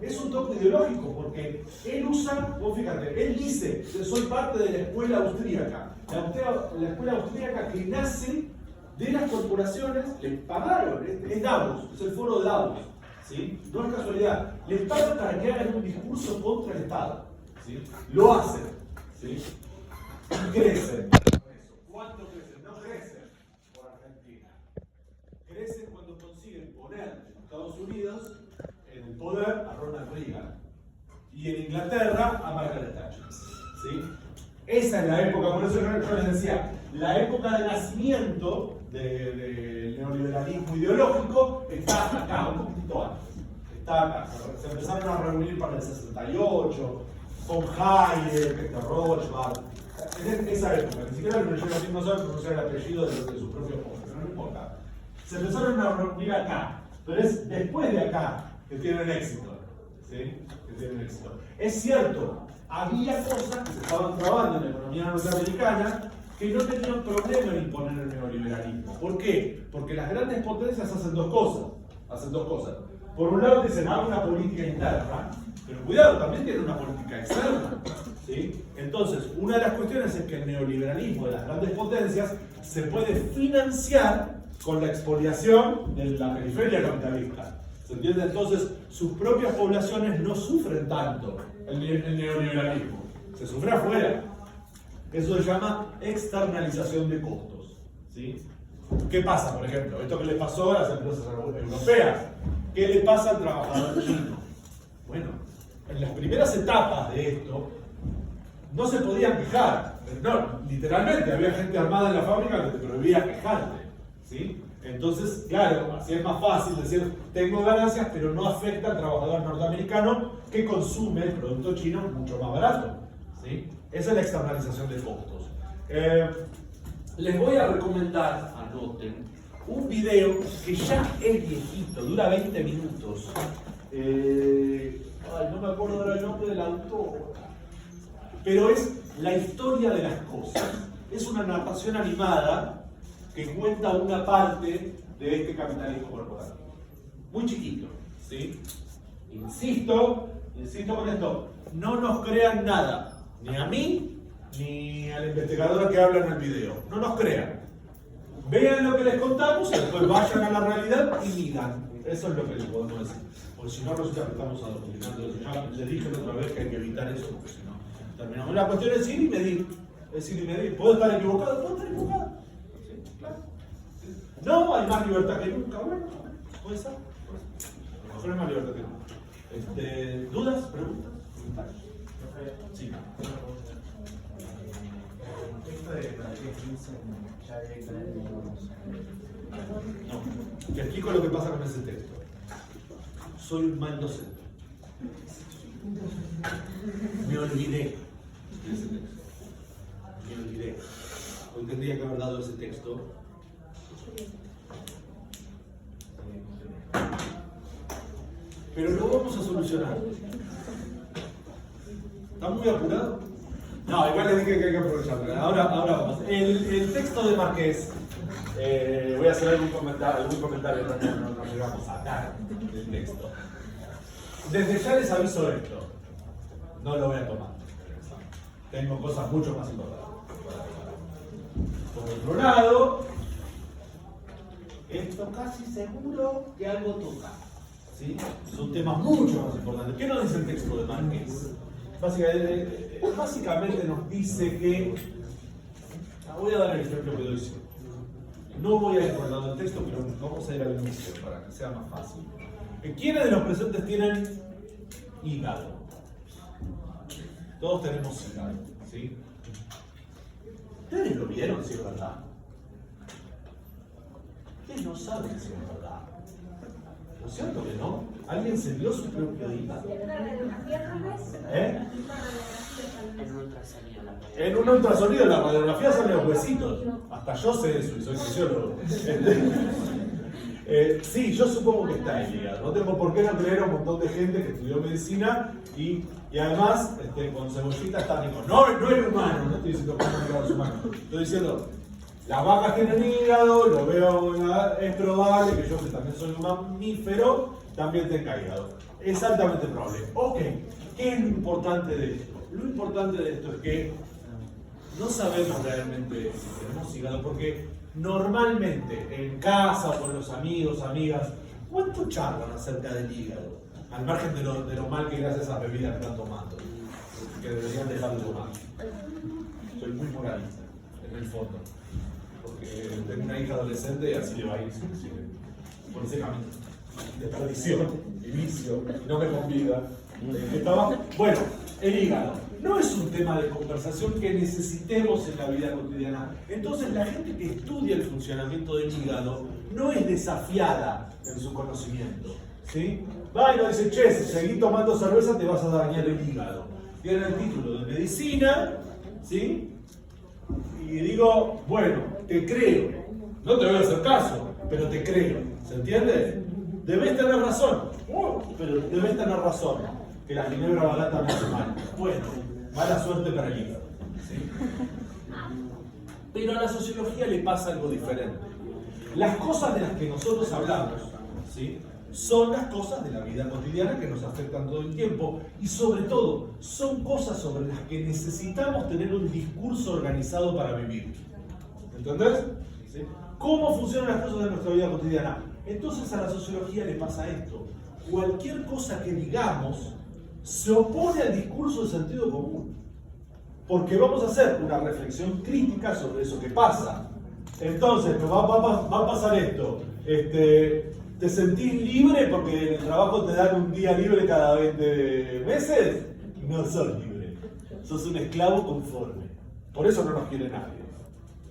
es un topo ideológico porque él usa, vos fíjate, él dice, soy parte de la escuela austríaca. La escuela austríaca que nace de las corporaciones, les pagaron, es Davos, es el foro de Davos, ¿sí? No es casualidad, les pagan para que hagan un discurso contra el Estado, ¿sí? Lo hacen, ¿sí? Y crecen. ¿Cuánto crecen? No crecen por Argentina. Crecen cuando consiguen poner en Estados Unidos en el poder a Ronald Reagan y en Inglaterra a Margaret Thatcher, ¿sí? Esa es la época, por eso yo les decía, la época de nacimiento del neoliberalismo ideológico está acá, un poquitito antes. Está acá. Se empezaron a reunir para el 68, con Hayek, Rothbard. En esa época, ni siquiera el neoliberalismo no sabe pronunciar el apellido de su propio pueblo, pero no importa. Se empezaron a reunir acá, pero es después de acá que tienen éxito, ¿sí? Que tienen éxito. Es cierto, había cosas que se estaban trabando en la economía norteamericana que no tenían problema en imponer el neoliberalismo. ¿Por qué? Porque las grandes potencias hacen dos cosas. Por un lado dicen, una política interna, pero cuidado, también tienen una política externa, ¿sí? Entonces, una de las cuestiones es que el neoliberalismo de las grandes potencias se puede financiar con la expoliación de la periferia capitalista. ¿Se entiende? Entonces, sus propias poblaciones no sufren tanto el neoliberalismo. Se sufre afuera. Eso se llama externalización de costos, ¿sí? ¿Qué pasa, por ejemplo? Esto que le pasó a las empresas europeas. ¿Qué le pasa al trabajador chino? Bueno, en las primeras etapas de esto, no se podían quejar. No, literalmente, había gente armada en la fábrica que te prohibía quejarte, ¿sí? Entonces, claro, así es más fácil decir, tengo ganancias, pero no afecta al trabajador norteamericano que consume el producto chino mucho más barato, ¿sí? Esa es la externalización de costos. Les voy a recomendar, anoten, un video que ya es viejito, dura 20 minutos. No me acuerdo ahora el nombre del autor, pero es la historia de las cosas. Es una narración animada que cuenta una parte de este capitalismo corporativo. Muy chiquito, ¿sí? Insisto con esto, no nos crean nada, ni a mí, ni al investigador que habla en el video. No nos crean. Vean lo que les contamos y después vayan a la realidad y midan. eso es lo que le podemos decir. Porque si no, resulta que estamos adoctrinando. Ya les dije la otra vez que hay que evitar eso, porque si no, terminamos. La cuestión es ir y medir. Es ir y medir. ¿Puedo estar equivocado? ¿Puedo estar equivocado? Sí, claro. No, hay más libertad que nunca. Bueno, puede ser. A lo mejor hay más libertad que nunca. ¿Dudas? ¿Preguntas? Sí. Esto de Marqués dicen ya directamente No. Te explico lo que pasa con ese texto. Soy un mal docente. Me olvidé de ese texto. Me olvidé. Hoy tendría que haber dado ese texto. Pero lo vamos a solucionar. ¿Está muy apurado? No, igual le dije que hay que aprovecharlo. Ahora vamos. El texto de Marqués, voy a hacer algún comentario, no llegamos a dar del texto. Desde ya les aviso esto. No lo voy a tomar. Tengo cosas mucho más importantes. Por otro lado, esto casi seguro que algo toca. ¿Sí? Son temas mucho más importantes. ¿Qué nos dice el texto de Marqués? Básicamente nos dice que... Voy a dar el ejemplo que doy siempre. No voy a ir por el lado del texto, pero vamos a ir al inicio para que sea más fácil. ¿Quiénes de los presentes tienen hígado? Todos tenemos hígado, ¿sí? ¿Ustedes lo vieron si es verdad? Ustedes no saben si es verdad. ¿No es cierto que no? ¿Alguien se vio su propio hígado? ¿La radiografía tal vez? ¿Eh? En un ultrasonido la puede. En un ultrasonido, la radiografía salen los huesitos. Hasta yo sé eso y soy fisiólogo. Sí, yo supongo que está el hígado. No tengo por qué no creer a un montón de gente que estudió medicina y además con cebollita está rico. No el humano, no estoy diciendo que no los humanos. Estoy diciendo, las vacas tienen hígado, lo veo, es probable que yo, que también soy un mamífero, también tenga hígado. Es altamente probable. Ok, ¿qué es lo importante de esto? Lo importante de esto es que no sabemos realmente si tenemos hígado, porque normalmente en casa o con los amigos, amigas, ¿cuánto charlan acerca del hígado? Al margen de lo mal que gracias a esas bebidas que están tomando, que deberían dejar de tomar. Soy muy moralista, en el fondo, porque tengo una hija adolescente y así le va a ir, por ese camino de perdición y vicio, y no me convida. Bueno, el hígado no es un tema de conversación que necesitemos en la vida cotidiana. Entonces la gente que estudia el funcionamiento del hígado no es desafiada en su conocimiento, ¿sí? Va y nos dice, che, si seguís tomando cerveza te vas a dañar el hígado. Tiene el título de medicina, ¿sí? Y digo, bueno, te creo. No te voy a hacer caso, pero te creo. ¿Se entiende? Debes tener razón. Pero debes tener razón. Que la ginebra barata me hace mal. Bueno, mala suerte para el hígado. ¿Sí? Pero a la sociología le pasa algo diferente. Las cosas de las que nosotros hablamos, ¿sí?, son las cosas de la vida cotidiana que nos afectan todo el tiempo. Y sobre todo, son cosas sobre las que necesitamos tener un discurso organizado para vivir. ¿Entendés? ¿Sí? ¿Cómo funcionan las cosas de nuestra vida cotidiana? Entonces a la sociología le pasa esto. Cualquier cosa que digamos se opone al discurso de sentido común. Porque vamos a hacer una reflexión crítica sobre eso que pasa. Entonces, va a pasar esto. ¿Te sentís libre porque en el trabajo te dan un día libre cada 20 meses? No sos libre. Sos un esclavo conforme. Por eso no nos quiere nadie.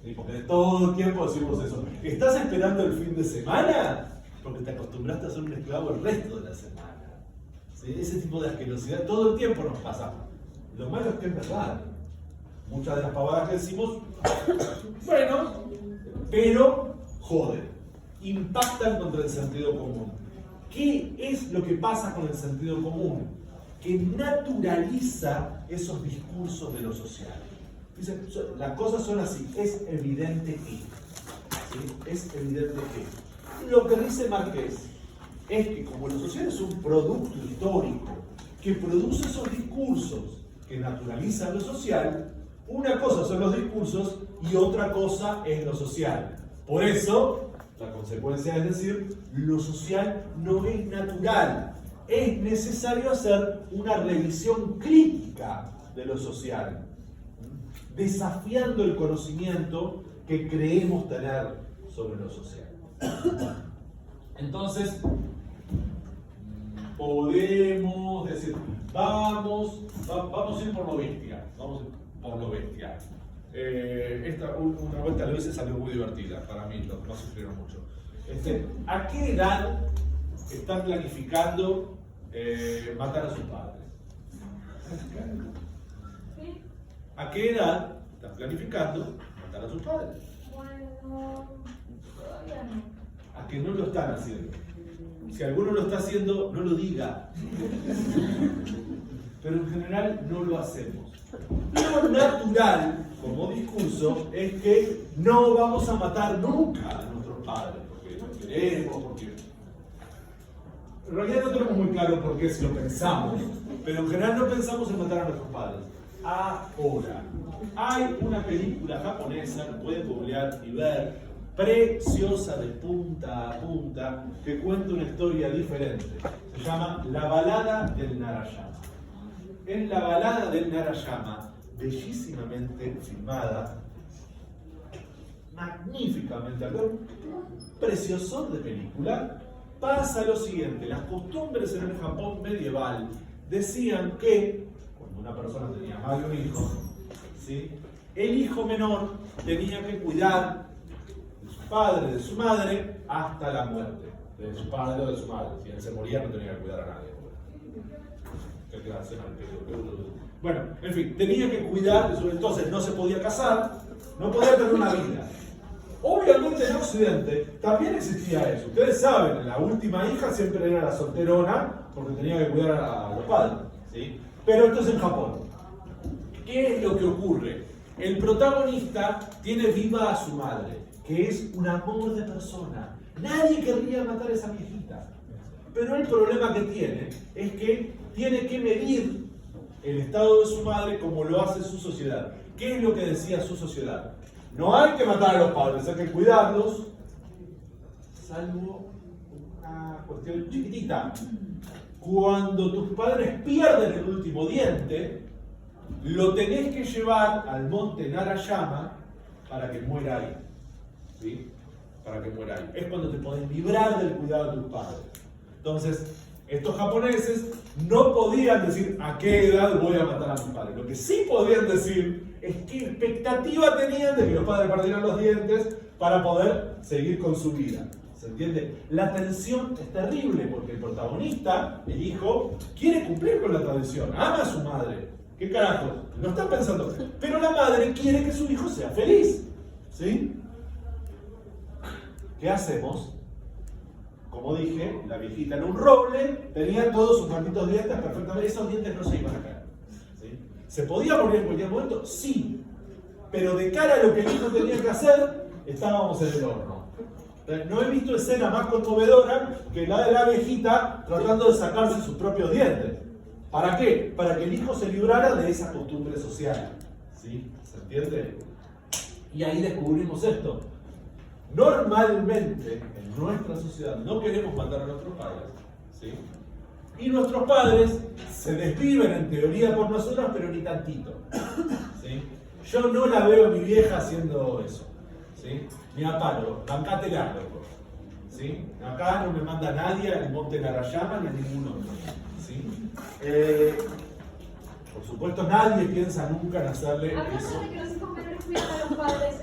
¿Sí? Porque todo el tiempo decimos eso. ¿Estás esperando el fin de semana? Porque te acostumbraste a ser un esclavo el resto de la semana. ¿Sí? Ese tipo de asquerosidad todo el tiempo nos pasa. Lo malo es que es verdad. Muchas de las pavadas que decimos, bueno, pero joden, impactan contra el sentido común. ¿Qué es lo que pasa con el sentido común? Que naturaliza esos discursos de lo social. Dicen, las cosas son así, es evidente que. ¿Sí? Es evidente que. Lo que dice Marqués es que como lo social es un producto histórico que produce esos discursos que naturalizan lo social, una cosa son los discursos y otra cosa es lo social. Por eso, La consecuencia es decir, lo social no es natural. Es necesario hacer una revisión crítica de lo social, desafiando el conocimiento que creemos tener sobre lo social. Entonces, podemos decir, vamos a ir por lo bestia. Vamos por lo bestia. Una vuelta lo hice, salió muy divertida para mí, no sufrieron mucho. ¿A qué edad están planificando matar a sus padres? ¿Sí? ¿A qué edad están planificando matar a sus padres? Bueno, todavía no. A que no lo están haciendo. Si alguno lo está haciendo, no lo diga. Pero en general no lo hacemos. Lo natural, como discurso, es que no vamos a matar nunca a nuestros padres, porque los queremos, porque... En realidad no tenemos muy claro por qué si lo pensamos, pero en general no pensamos en matar a nuestros padres. Ahora, hay una película japonesa, que pueden googlear y ver, preciosa de punta a punta, que cuenta una historia diferente. Se llama La balada del Narayama. Es la balada del Narayama, bellísimamente filmada, magníficamente, un preciosón de película. Pasa lo siguiente: las costumbres en el Japón medieval decían que cuando una persona tenía más de un hijo, ¿sí?, el hijo menor tenía que cuidar de su padre, de su madre, hasta la muerte, de su padre o de su madre. Si él se moría, no tenía que cuidar a nadie. Bueno, en fin, tenía que cuidar de su... Entonces no se podía casar, no podía tener una vida. Obviamente en Occidente también existía eso. Ustedes saben, la última hija siempre era la solterona porque tenía que cuidar a los padres, ¿sí? Pero esto es en Japón. ¿Qué es lo que ocurre? El protagonista tiene viva a su madre, que es un amor de persona. Nadie querría matar a esa viejita. Pero el problema que tiene es que tiene que medir el estado de su madre como lo hace su sociedad. ¿Qué es lo que decía su sociedad? No hay que matar a los padres, hay que cuidarlos, salvo una cuestión chiquitita. Cuando tus padres pierden el último diente, lo tenés que llevar al monte Narayama para que muera ahí. ¿Sí? Para que muera ahí. Es cuando te podés librar del cuidado de tus padres. Entonces, estos japoneses no podían decir a qué edad voy a matar a mis padres. Lo que sí podían decir es qué expectativa tenían de que los padres perdieran los dientes para poder seguir con su vida. ¿Se entiende? La tensión es terrible porque el protagonista, el hijo, quiere cumplir con la tradición, ama a su madre. ¿Qué carajo? No está pensando. Pero la madre quiere que su hijo sea feliz. ¿Sí? ¿Qué hacemos? Como dije, la viejita en un roble tenía todos sus malditos dientes perfectamente. Esos dientes no se iban a caer. ¿Sí? ¿Se podía morir en cualquier momento? Sí. Pero de cara a lo que el hijo tenía que hacer, estábamos en el horno. No he visto escena más conmovedora que la de la viejita tratando de sacarse sus propios dientes. ¿Para qué? Para que el hijo se librara de esa costumbre social. ¿Sí? ¿Se entiende? Y ahí descubrimos esto. Normalmente, en nuestra sociedad, no queremos matar a nuestros padres. ¿Sí? Y nuestros padres se desviven en teoría por nosotros, pero ni tantito. ¿Sí? Yo no la veo a mi vieja haciendo eso. ¿Sí? Ni a palo, bancate largo. ¿Sí? Acá no me manda nadie al monte Narayama ni a ningún otro. ¿Sí? Por supuesto, nadie piensa nunca en hacerle Hablando eso. de que los hijos menores cuidan a los padres,